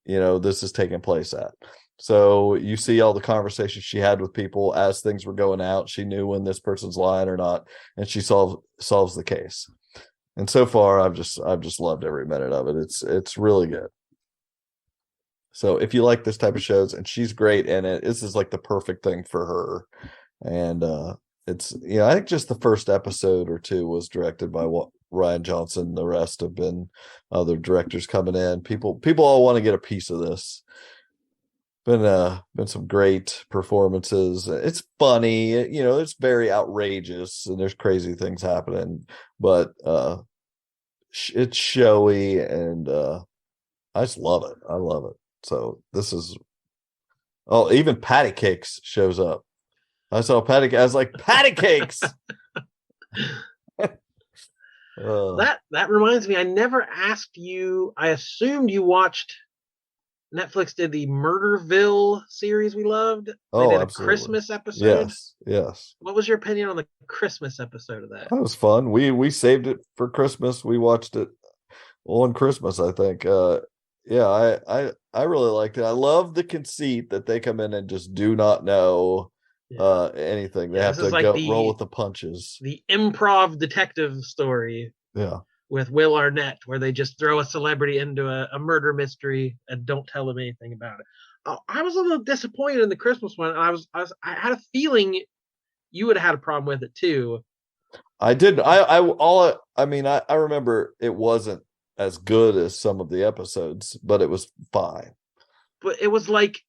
this is taking place at. So you see all the conversations she had with people as things were going out. She knew when this person's lying or not, and she solves the case. And so far, I've just loved every minute of it. It's really good. So if you like this type of shows, and she's great in it, this is like the perfect thing for her. And it's I think just the first episode or two was directed by Rian Johnson. The rest have been other directors coming in. People all want to get a piece of this. Been some great performances. It's funny, it's very outrageous, and there's crazy things happening, but it's showy, and I just love it. I love it. So this is even Patty Cakes shows up. I saw Patty. I was like, Patty Cakes. That reminds me, I never asked you. I assumed you watched. Netflix did the Murderville series we loved. They did a Christmas episode. Yes. What was your opinion on the Christmas episode of that? That was fun. We saved it for Christmas. We watched it on Christmas, I think. I really liked it. I love the conceit that they come in and just do not know anything. They have to roll with the punches. The improv detective story. Yeah. With Will Arnett, where they just throw a celebrity into a murder mystery and don't tell them anything about it. I was a little disappointed in the Christmas one. I had a feeling you would have had a problem with it too. I did. I remember it wasn't as good as some of the episodes, but it was fine. But it was like,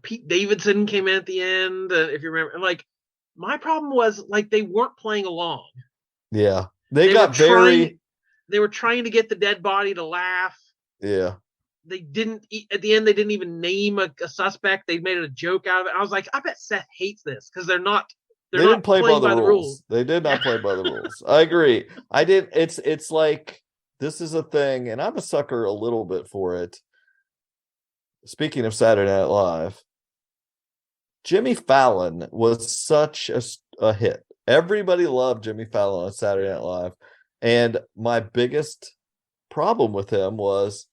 Pete Davidson came in at the end. If you remember, like my problem was like they weren't playing along. Yeah. They were trying to get the dead body to laugh. Yeah. They didn't, at the end, they didn't even name a suspect. They made a joke out of it. I was like, I bet Seth hates this because they didn't play by the rules. They did not play by the rules. I agree. I did. It's like, this is a thing, and I'm a sucker a little bit for it. Speaking of Saturday Night Live, Jimmy Fallon was such a hit. Everybody loved Jimmy Fallon on Saturday Night Live. And my biggest problem with him was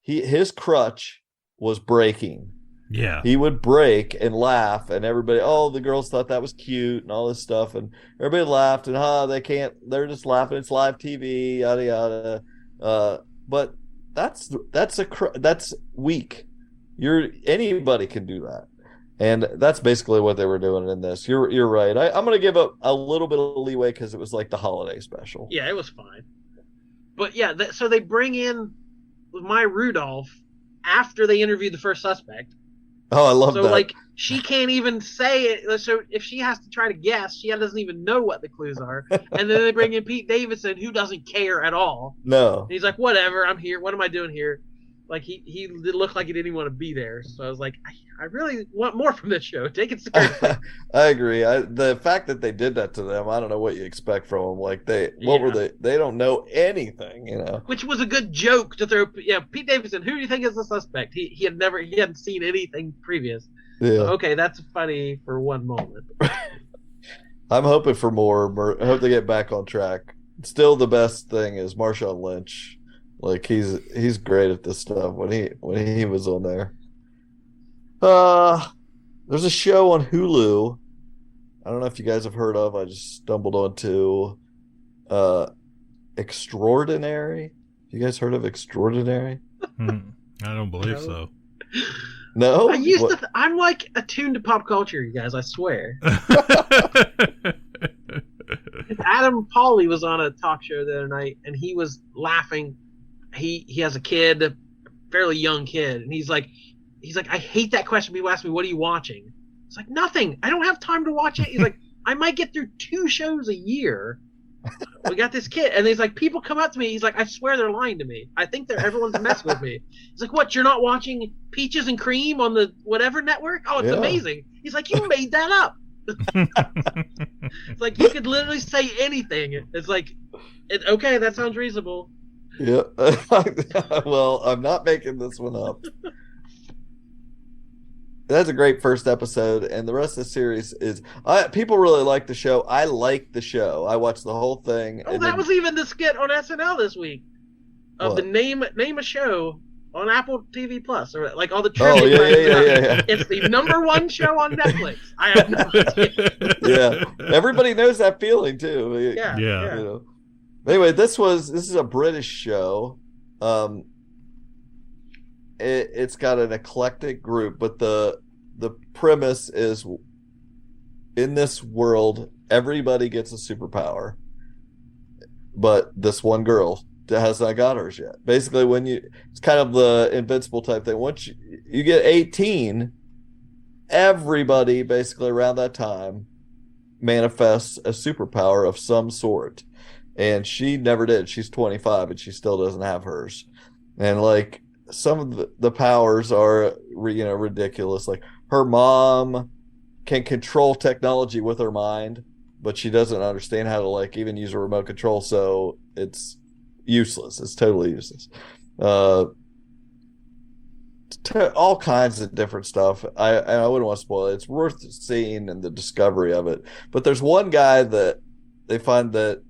his crutch was breaking. Yeah. He would break and laugh, and everybody, the girls thought that was cute and all this stuff. And everybody laughed, and they're just laughing. It's live TV, yada, yada. But that's weak. Anybody can do that. And that's basically what they were doing in this. You're right. I'm going to give a little bit of leeway because it was like the holiday special. Yeah, it was fine. But yeah, so they bring in Maya Rudolph after they interviewed the first suspect. Oh, I love that. So like she can't even say it. So if she has to try to guess, she doesn't even know what the clues are. And then they bring in Pete Davidson, who doesn't care at all. No. And he's like, whatever, I'm here. What am I doing here? Like he looked like he didn't even want to be there. So I was like, I really want more from this show. Take it seriously. I agree. The fact that they did that to them, I don't know what you expect from them. Like were they? They don't know anything, Which was a good joke to throw. Yeah, Pete Davidson. Who do you think is the suspect? He hadn't seen anything previous. Yeah. So, okay, that's funny for one moment. I'm hoping for more. I hope they get back on track. Still, the best thing is Marshawn Lynch. Like he's great at this stuff when he was on there. There's a show on Hulu. I don't know if you guys have heard of. I just stumbled onto Extraordinary. You guys heard of Extraordinary? I don't believe so. No? I'm like attuned to pop culture, you guys, I swear. Adam Pauly was on a talk show the other night and he was laughing. He has a kid, a fairly young kid, and he's like, I hate that question. People ask me, what are you watching? It's like, nothing. I don't have time to watch it. He's like, I might get through 2 shows a year. We got this kid. And he's like, people come up to me. He's like, I swear they're lying to me. I think everyone's messing with me. He's like, what, you're not watching Peaches and Cream on the whatever network? Oh, it's amazing. He's like, you made that up. It's like, you could literally say anything. It's like, okay, that sounds reasonable. Yeah. Well, I'm not making this one up. That's a great first episode, and the rest of the series is. People really like the show. I like the show. I watched the whole thing. Oh, that was even the skit on SNL this week of the name a show on Apple TV Plus, or like all the trivia. Oh yeah. It's the #1 show on Netflix. I have no idea. Yeah, everybody knows that feeling too. Yeah. Anyway, this is a British show. It's got an eclectic group, but the premise is, in this world, everybody gets a superpower, but this one girl has not got hers yet. Basically, it's kind of the Invincible type thing. Once you get 18, everybody basically around that time manifests a superpower of some sort. And she never did. She's 25 and she still doesn't have hers. And like some of the powers are, ridiculous. Like her mom can control technology with her mind, but she doesn't understand how to like even use a remote control, so it's useless. It's totally useless. All kinds of different stuff. I wouldn't want to spoil it. It's worth seeing and the discovery of it. But there's one guy that they find that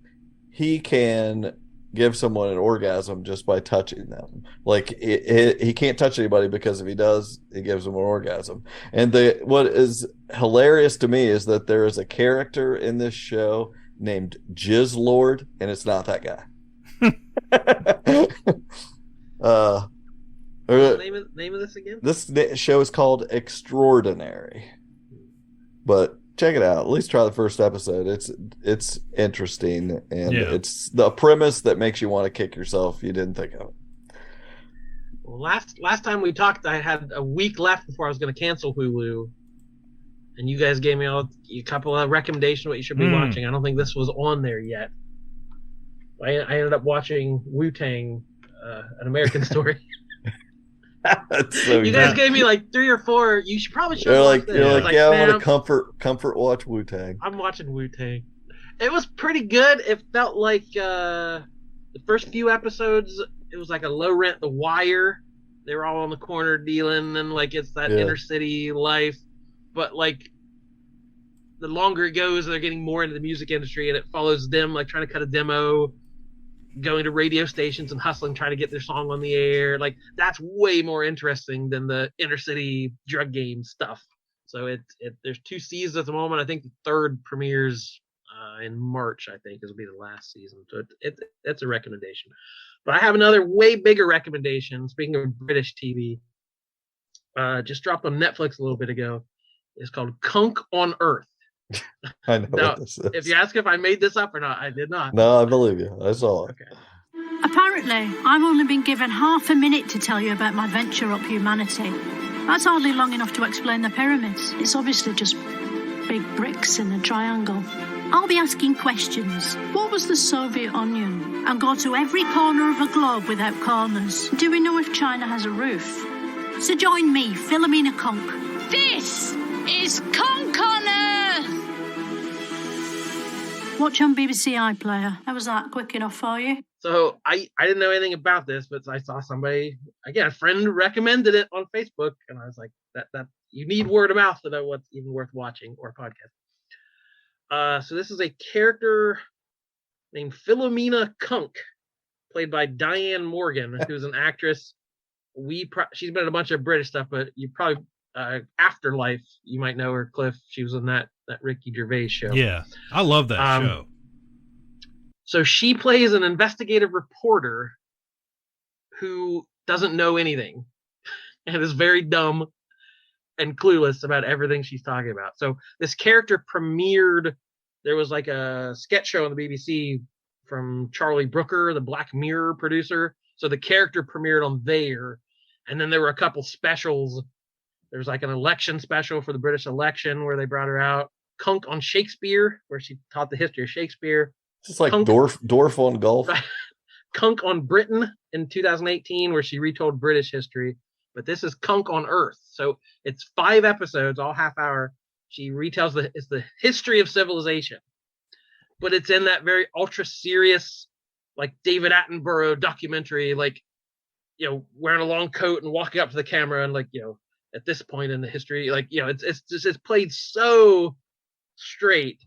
he can give someone an orgasm just by touching them. Like he can't touch anybody, because if he does, he gives them an orgasm. And what is hilarious to me is that there is a character in this show named Jizz Lord, and it's not that guy. Name of this again? This show is called Extraordinary, but check it out. At least try the first episode. It's interesting, and it's the premise that makes you want to kick yourself. You didn't think of it. Well, last time we talked, I had a week left before I was going to cancel Hulu, and you guys gave me a couple of recommendations what you should be watching. I don't think this was on there yet. I ended up watching Wu-Tang, An American Story. So you guys gave me like 3 or 4. You should probably should. You're like, yeah, I want to comfort watch Wu-Tang. I'm watching Wu-Tang. It was pretty good. It felt like the first few episodes, it was like a low rent The Wire. They were all on the corner dealing, and like it's that inner city life. But like the longer it goes, they're getting more into the music industry, and it follows them like trying to cut a demo, going to radio stations and hustling, trying to get their song on the air. Like that's way more interesting than the inner city drug game stuff. So there's 2 seasons at the moment. I think the 3rd premieres in March. I think will be the last season. So it's a recommendation. But I have another way bigger recommendation. Speaking of British TV, just dropped on Netflix a little bit ago. It's called Cunk on Earth. I know now, what this is. If you ask if I made this up or not, I did not. No, I believe you. I saw it. Okay. Apparently, I've only been given half a minute to tell you about my venture up humanity. That's hardly long enough to explain the pyramids. It's obviously just big bricks in a triangle. I'll be asking questions. What was the Soviet onion? And go to every corner of a globe without corners. Do we know if China has a roof? So join me, Philomena Cunk. This is Cunk on Earth! Watch on BBC iPlayer. How was that quick enough for you? So I didn't know anything about this, but I saw somebody, again, a friend recommended it on Facebook, and I was like, that you need word of mouth to know what's even worth watching or podcast. So this is a character named Philomena Cunk, played by Diane Morgan, who's an actress. She's been in a bunch of British stuff, but you probably Afterlife, you might know her, Cliff. She was in that Ricky Gervais show. Yeah, I love that show. So she plays an investigative reporter who doesn't know anything and is very dumb and clueless about everything she's talking about. So this character premiered, there was like a sketch show on the BBC from Charlie Brooker, the Black Mirror producer. So the character premiered on there. And then there were a couple specials. There was like an election special for the British election where they brought her out. Cunk on Shakespeare, where she taught the history of Shakespeare. It's like Dorf on golf. Cunk on Britain in 2018, where she retold British history. But this is Cunk on Earth. So it's 5 episodes, all half hour. She retells it's the history of civilization. But it's in that very ultra serious, like David Attenborough documentary, like, you know, wearing a long coat and walking up to the camera and like, you know, at this point in the history, like, you know, it's played so straight.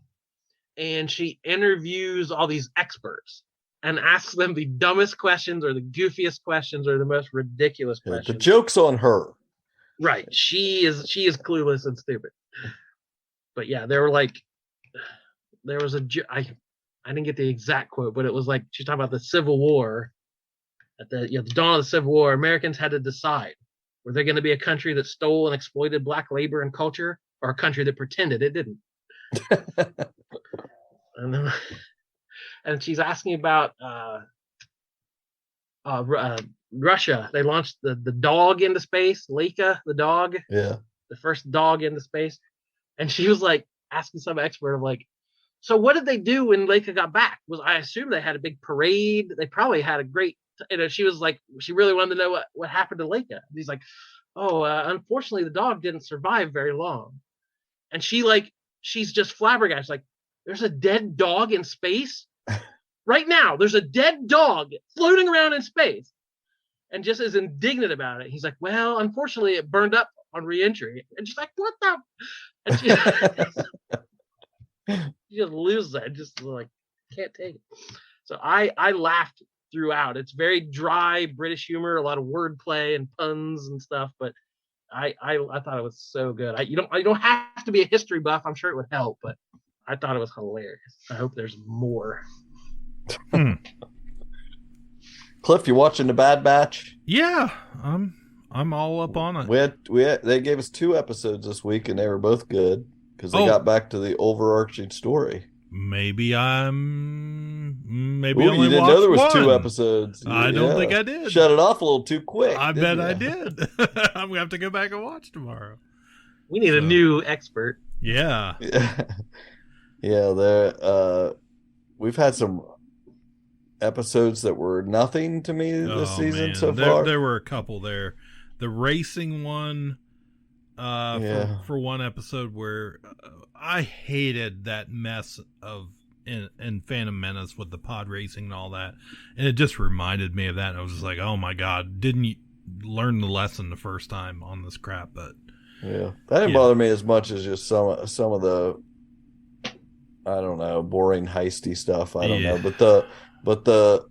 And she interviews all these experts and asks them the dumbest questions or the goofiest questions or the most ridiculous questions. The joke's on her. Right. She is clueless and stupid. But yeah, there was I didn't get the exact quote, but it was like, she's talking about the Civil War. At the dawn of the Civil War, Americans had to decide, were they going to be a country that stole and exploited black labor and culture, or a country that pretended it didn't? And she's asking about Russia. They launched the dog into space, Leica, the dog. Yeah. The first dog into space. And she was like asking some expert of like, so what did they do when Leica got back? I assume they had a big parade. They probably had a great, she was like, she really wanted to know what happened to Leica. And he's like, unfortunately the dog didn't survive very long. And she's just flabbergasted. Like, there's a dead dog in space right now. There's a dead dog floating around in space, and just is indignant about it. He's like, well, unfortunately, it burned up on reentry. And she's like, what the? And she just loses it. Just like, can't take it. So I laughed throughout. It's very dry British humor, a lot of wordplay and puns and stuff, but I thought it was so good. You don't have to be a history buff. I'm sure it would help, but I thought it was hilarious. I hope there's more. Cliff, you watching The Bad Batch? Yeah, I'm all up on it. They gave us 2 episodes this week, and they were both good because they got back to the overarching story. Maybe only you didn't know there was 2 episodes. I don't think I did. Shut it off a little too quick. I bet I did. I'm gonna have to go back and watch tomorrow. We need a new expert. Yeah. Yeah. We've had some episodes that were nothing to me this season so far. There were a couple there. The racing one, for one episode where I hated that mess of in Phantom Menace with the pod racing and all that, and it just reminded me of that. And I was just like, oh my god, didn't you learn the lesson the first time on this crap? But that didn't bother me as much as just some of the, I don't know, boring heisty stuff. I don't know, but the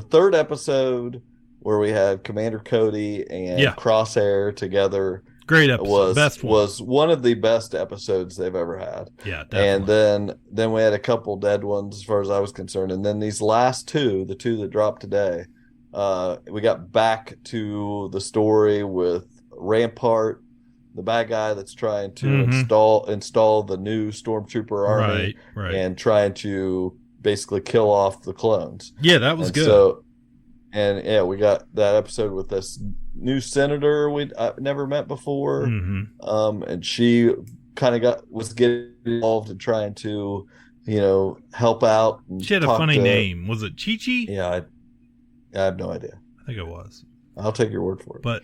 third episode where we had Commander Cody and Crosshair together, great episode, was one of the best episodes they've ever had. Yeah, definitely. And then we had a couple dead ones as far as I was concerned, and then these last 2, the 2 that dropped today, we got back to the story with Rampart, the bad guy that's trying to install the new Stormtrooper army, and trying to basically kill off the clones. Yeah, that was good. So, we got that episode with this new senator I've never met before, and she kind of was getting involved in trying to, help out. And she had a funny name. Was it Chi-Chi? Yeah, I have no idea. I think it was. I'll take your word for it. But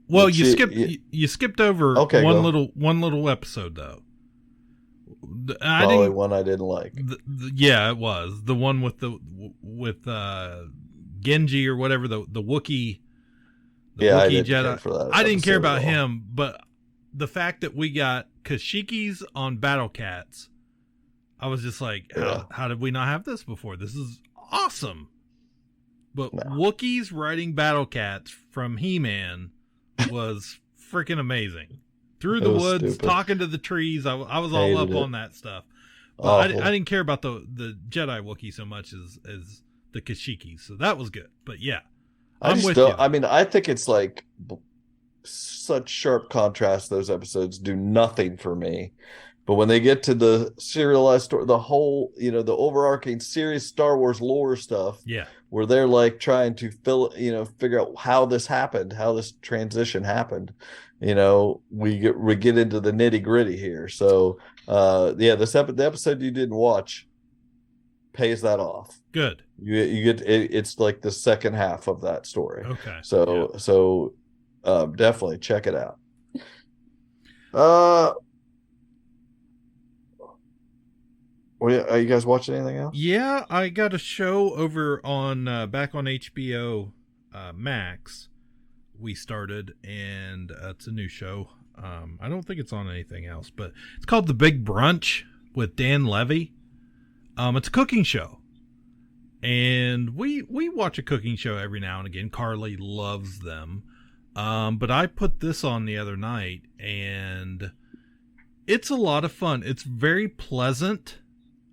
you skipped over one little episode though. One I didn't like. It was the one with Genji or whatever, the Wookiee. I didn't Jedi. I didn't care about him, but the fact that we got Kashyyyks on Battle Cats, I was just like, how did we not have this before? This is awesome. But Wookiees riding Battle Cats from He-Man was freaking amazing. Through the woods, talking to the trees. I was all up on that stuff. But I didn't care about the Jedi Wookiee so much as the Kashyyyks. So that was good. But yeah, I'm with you. I mean, I think it's like such sharp contrast. Those episodes do nothing for me. But when they get to the serialized story, the whole, the overarching serious Star Wars lore stuff, where they're like trying to figure out how this happened, how this transition happened, we get into the nitty gritty here. So, the episode you didn't watch pays that off. Good. You get it's like the second half of that story. Okay. So definitely check it out. Are you guys watching anything else? Yeah, I got a show over on back on HBO Max. We started, and it's a new show. I don't think it's on anything else, but it's called The Big Brunch with Dan Levy. It's a cooking show, and we watch a cooking show every now and again. Carly loves them, but I put this on the other night, and it's a lot of fun. It's very pleasant.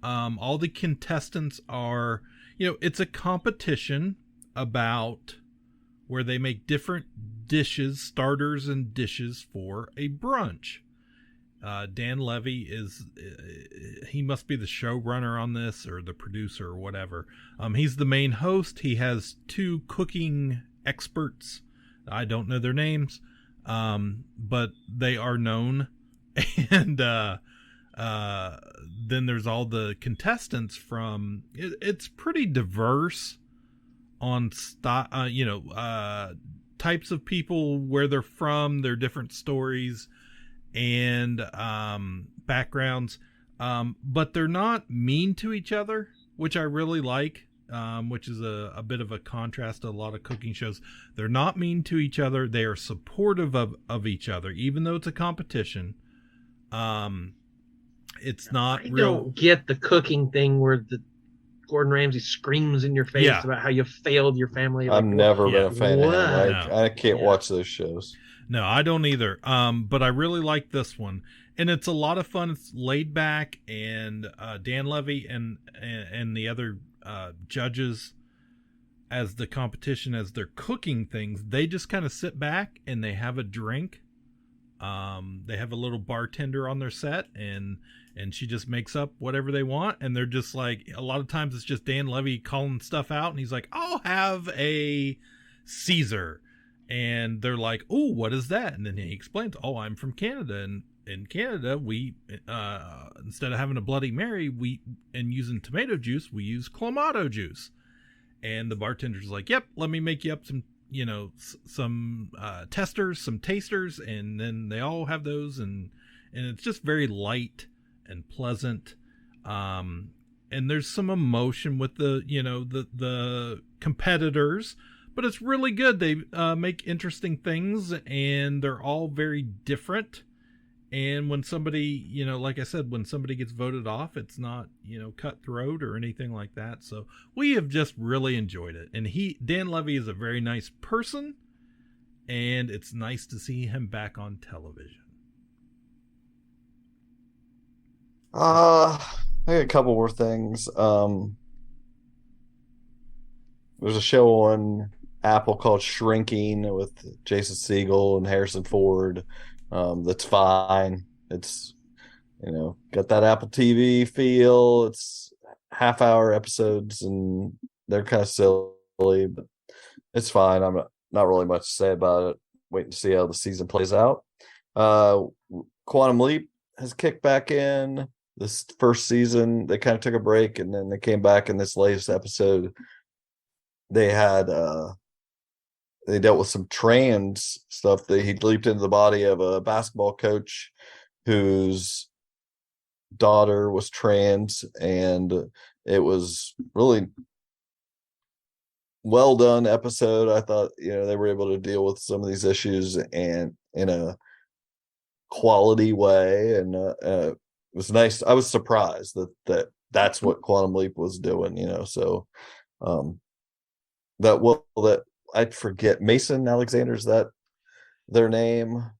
All the contestants are, it's a competition about where they make different dishes, starters and dishes for a brunch. Dan Levy he must be the showrunner on this, or the producer or whatever. He's the main host. He has 2 cooking experts. I don't know their names, but they are known. And then there's all the contestants from it's pretty diverse on types of people, where they're from, their different stories and backgrounds. but they're not mean to each other, which I really like, which is a bit of a contrast to a lot of cooking shows. They're not mean to each other. They are supportive of each other, even though it's a competition. It's not I don't get the cooking thing where the Gordon Ramsay screams in your face about how you failed your family. I've never been a fan of him. I can't watch those shows. No, I don't either. But I really like this one, and it's a lot of fun. It's laid back, and Dan Levy and the other judges, as the competition, as they're cooking things, they just kind of sit back and they have a drink. They have a little bartender on their set, and she just makes up whatever they want, and they're just like, a lot of times it's just Dan Levy calling stuff out, and he's like, I'll have a Caesar, and they're like, oh, what is that? And then he explains, oh, I'm from Canada, and in Canada we instead of having a Bloody Mary and using tomato juice, we use Clamato juice. And the bartender's like, yep, let me make you up some testers, some tasters, and then they all have those, and it's just very light and pleasant, and there's some emotion with the competitors, but it's really good. They make interesting things, and they're all very different. And when somebody, like I said, when somebody gets voted off, it's not, cutthroat or anything like that. So we have just really enjoyed it. And Dan Levy is a very nice person, and it's nice to see him back on television. I got a couple more things. There's a show on Apple called Shrinking with Jason Segel and Harrison Ford. That's fine. It's, got that Apple TV feel. It's half-hour episodes, and they're kind of silly, but it's fine. I'm not really much to say about it. Waiting to see how the season plays out. Quantum Leap has kicked back in. This first season, they kind of took a break, and then they came back in this latest episode. They had they dealt with some trans stuff. He leaped into the body of a basketball coach whose daughter was trans, and it was really well done episode. I thought, they were able to deal with some of these issues and in a quality way, and it was nice. I was surprised that's what Quantum Leap was doing, So that I forget, Mason Alexander, is that their name?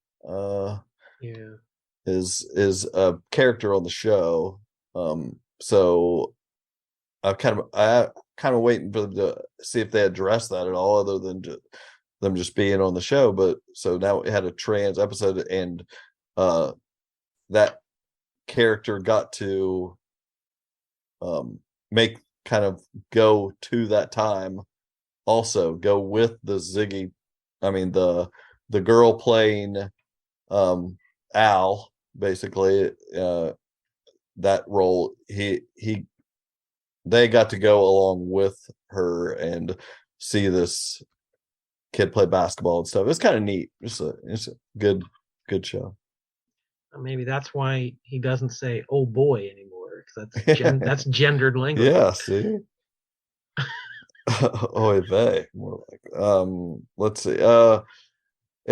Is a character on the show. So I kind of waiting for them to see if they address that at all, other than them just being on the show. But so now we had a trans episode, and that character got to make kind of go to that time, also go with the Ziggy. I mean, the girl playing Al, basically, that role, they got to go along with her and see this kid play basketball and stuff. It's kind of neat. It's a good show. Maybe that's why he doesn't say "oh boy" anymore, because that's gendered language. Yeah, see. Oy vey, more like. Let's see. And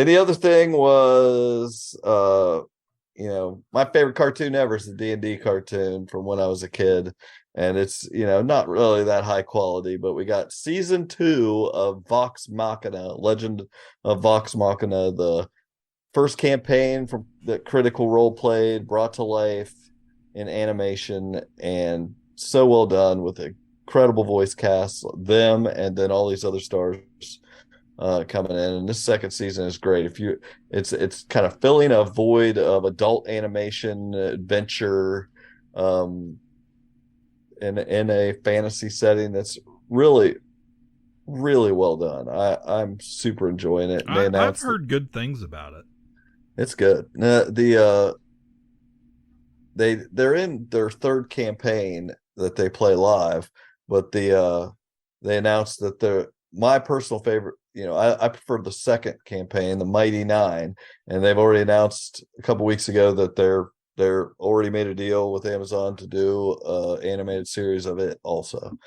the other thing was, my favorite cartoon ever is the D&D cartoon from when I was a kid, and it's not really that high quality, but we got season 2 of Vox Machina, Legend of Vox Machina, the first campaign from that Critical Role played, brought to life in animation, and so well done with a incredible voice cast, them, and then all these other stars coming in. And this second season is great. It's kind of filling a void of adult animation adventure in a fantasy setting that's really, really well done. I'm super enjoying it. I've heard good things about it. It's good. They're in their third campaign that they play live, but they announced that my personal favorite, I prefer the second campaign, the Mighty Nine, and they've already announced a couple weeks ago that they're they're already made a deal with Amazon to do an animated series of it also.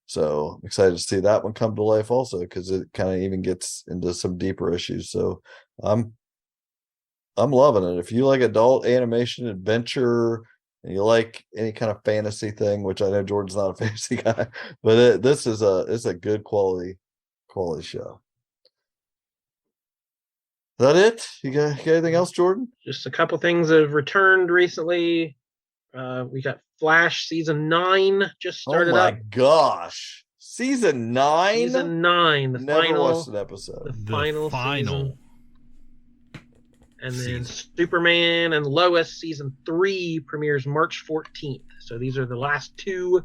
So I'm excited to see that one come to life also, because it kind of even gets into some deeper issues. So I'm loving it. If you like adult animation adventure and you like any kind of fantasy thing, which I know Jordan's not a fantasy guy, but this is a good quality show. Is that it? You got anything else, Jordan? Just a couple things that have returned recently. We got Flash season 9 just started up. Oh my gosh. Season 9? Season 9. Never watched an episode. The final season. And then Superman and Lois season 3 premieres March 14th. So these are the last 2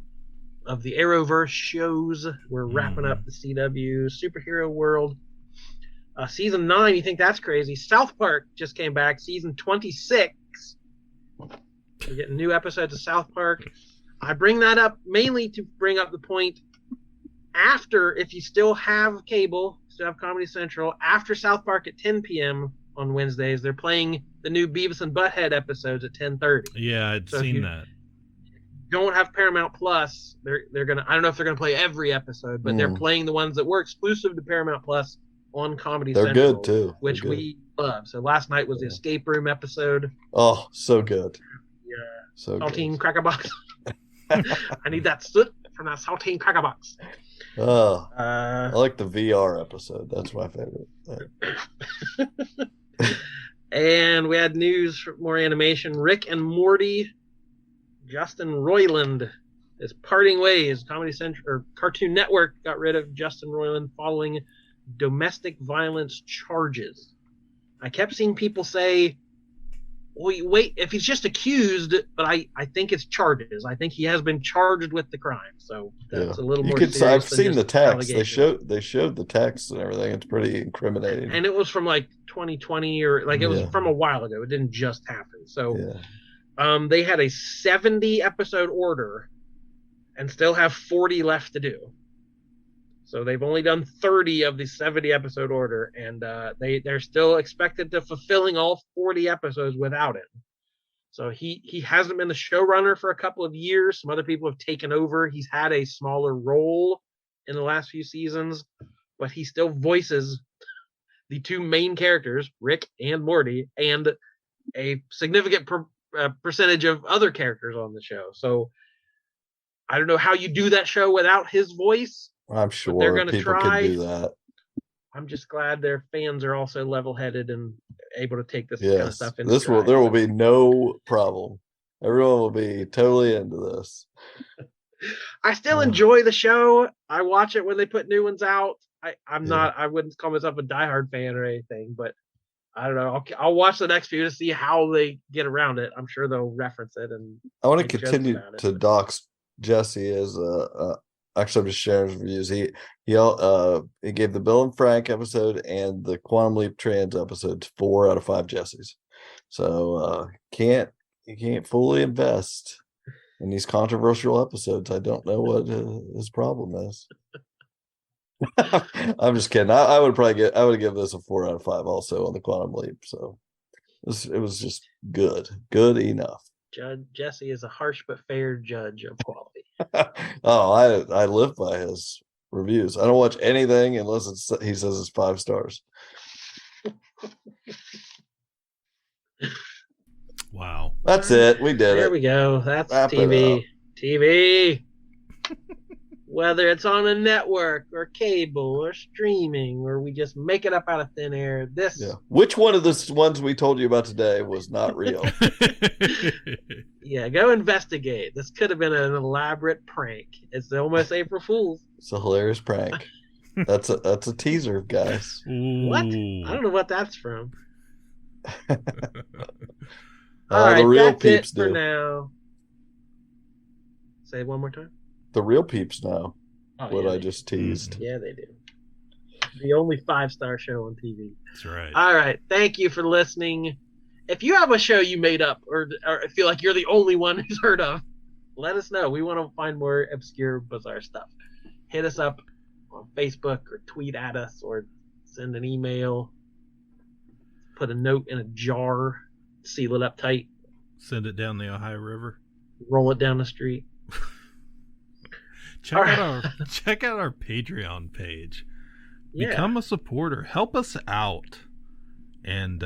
of the Arrowverse shows. We're wrapping up the CW superhero world. Season 9, you think that's crazy? South Park just came back, season 26. We're getting new episodes of South Park. I bring that up mainly to bring up the point after, if you still have cable, still have Comedy Central, after South Park at 10 p.m. on Wednesdays, they're playing the new Beavis and Butthead episodes at 10:30. Yeah, I'd seen that. Don't have Paramount Plus, they're gonna, I don't know if they're gonna play every episode, but they're playing the ones that were exclusive to Paramount Plus on Comedy Central. They're good too. Which we love. So last night was the escape room episode. Oh, so good. Yeah. So saltine good. Cracker box. I need that soot from that saltine cracker box. I like the VR episode. That's my favorite. And we had news for more animation. Rick and Morty. Justin Roiland is parting ways. Comedy Central or Cartoon Network got rid of Justin Roiland following domestic violence charges. I kept seeing people say, wait, if he's just accused, but I think it's charges. I think he has been charged with the crime. So that's a little more serious. I've seen the text. They showed the text and everything. It's pretty incriminating. And it was from like 2020 or like it was from a while ago. It didn't just happen. So they had a 70 episode order and still have 40 left to do. So they've only done 30 of the 70 episode order, and they're still expected to fulfilling all 40 episodes without him. So he hasn't been the showrunner for a couple of years. Some other people have taken over. He's had a smaller role in the last few seasons, but he still voices the 2 main characters, Rick and Morty, and a significant percentage of other characters on the show. So I don't know how you do that show without his voice. I'm sure they're going to people try. can do that. I'm just glad their fans are also level-headed and able to take this kind of stuff in. There will be no problem. Everyone will be totally into this. I still enjoy the show. I watch it when they put new ones out. I wouldn't call myself a diehard fan or anything, but I don't know. I'll watch the next few to see how they get around it. I'm sure they'll reference it. And I want to continue to dox Jesse as actually, I'm just sharing his reviews. He gave the Bill and Frank episode and the Quantum Leap Trans episode 4 out of 5 Jessies. So you can't fully invest in these controversial episodes. I don't know what his problem is. I'm just kidding. I would give this a 4 out of 5 also on the Quantum Leap. So it was just good enough. Judge Jesse is a harsh but fair judge of quality. Oh, I live by his reviews. I don't watch anything unless he says it's 5 stars. Wow. That's it. We did it. There we go. That's TV. TV. Whether it's on a network or cable or streaming, or we just make it up out of thin air. Which one of the ones we told you about today was not real? Yeah, go investigate. This could have been an elaborate prank. It's almost April Fool's. It's a hilarious prank. That's a teaser, guys. What? I don't know what that's from. All right, the real that's peeps it for now. Say it one more time. The real peeps know what I they just teased. Yeah, they do. The only 5-star show on TV. That's right. All right. Thank you for listening. If you have a show you made up or feel like you're the only one who's heard of, let us know. We want to find more obscure, bizarre stuff. Hit us up on Facebook or tweet at us or send an email. Put a note in a jar. Seal it up tight. Send it down the Ohio River. Roll it down the street. Check out our Patreon page. Yeah. Become a supporter. Help us out. And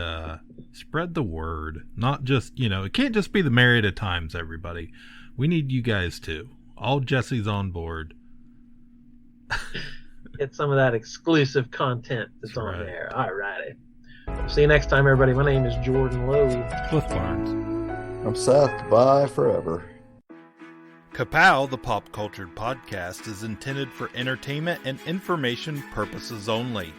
spread the word. Not just, it can't just be the Married at Times, everybody. We need you guys too. All Jesse's on board. Get some of that exclusive content that's on there. All righty. See you next time, everybody. My name is Jordan Lowe. Cliff Barnes. I'm Seth. Bye forever. Ka-Pow, the pop cultured podcast, is intended for entertainment and information purposes only.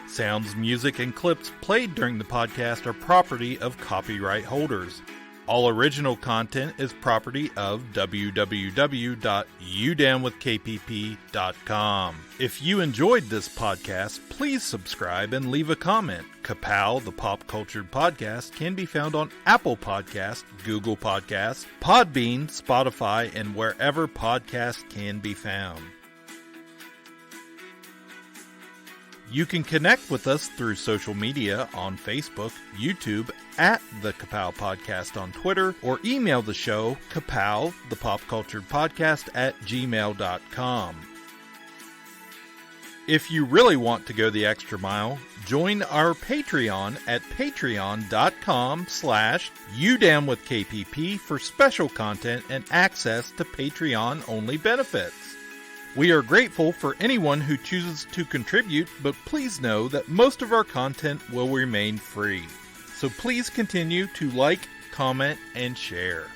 Sounds, music, and clips played during the podcast are property of copyright holders. All original content is property of www.udownwithkpp.com. If you enjoyed this podcast, please subscribe and leave a comment. Ka-Pow, the pop cultured podcast, can be found on Apple Podcasts, Google Podcasts, Podbean, Spotify, and wherever podcasts can be found. You can connect with us through social media on Facebook, YouTube, at the Ka-Pow Podcast on Twitter, or email the show, Ka-Pow, the pop cultured podcast @gmail.com. If you really want to go the extra mile, join our Patreon at patreon.com/udownwithkpp for special content and access to Patreon-only benefits. We are grateful for anyone who chooses to contribute, but please know that most of our content will remain free. So please continue to like, comment, and share.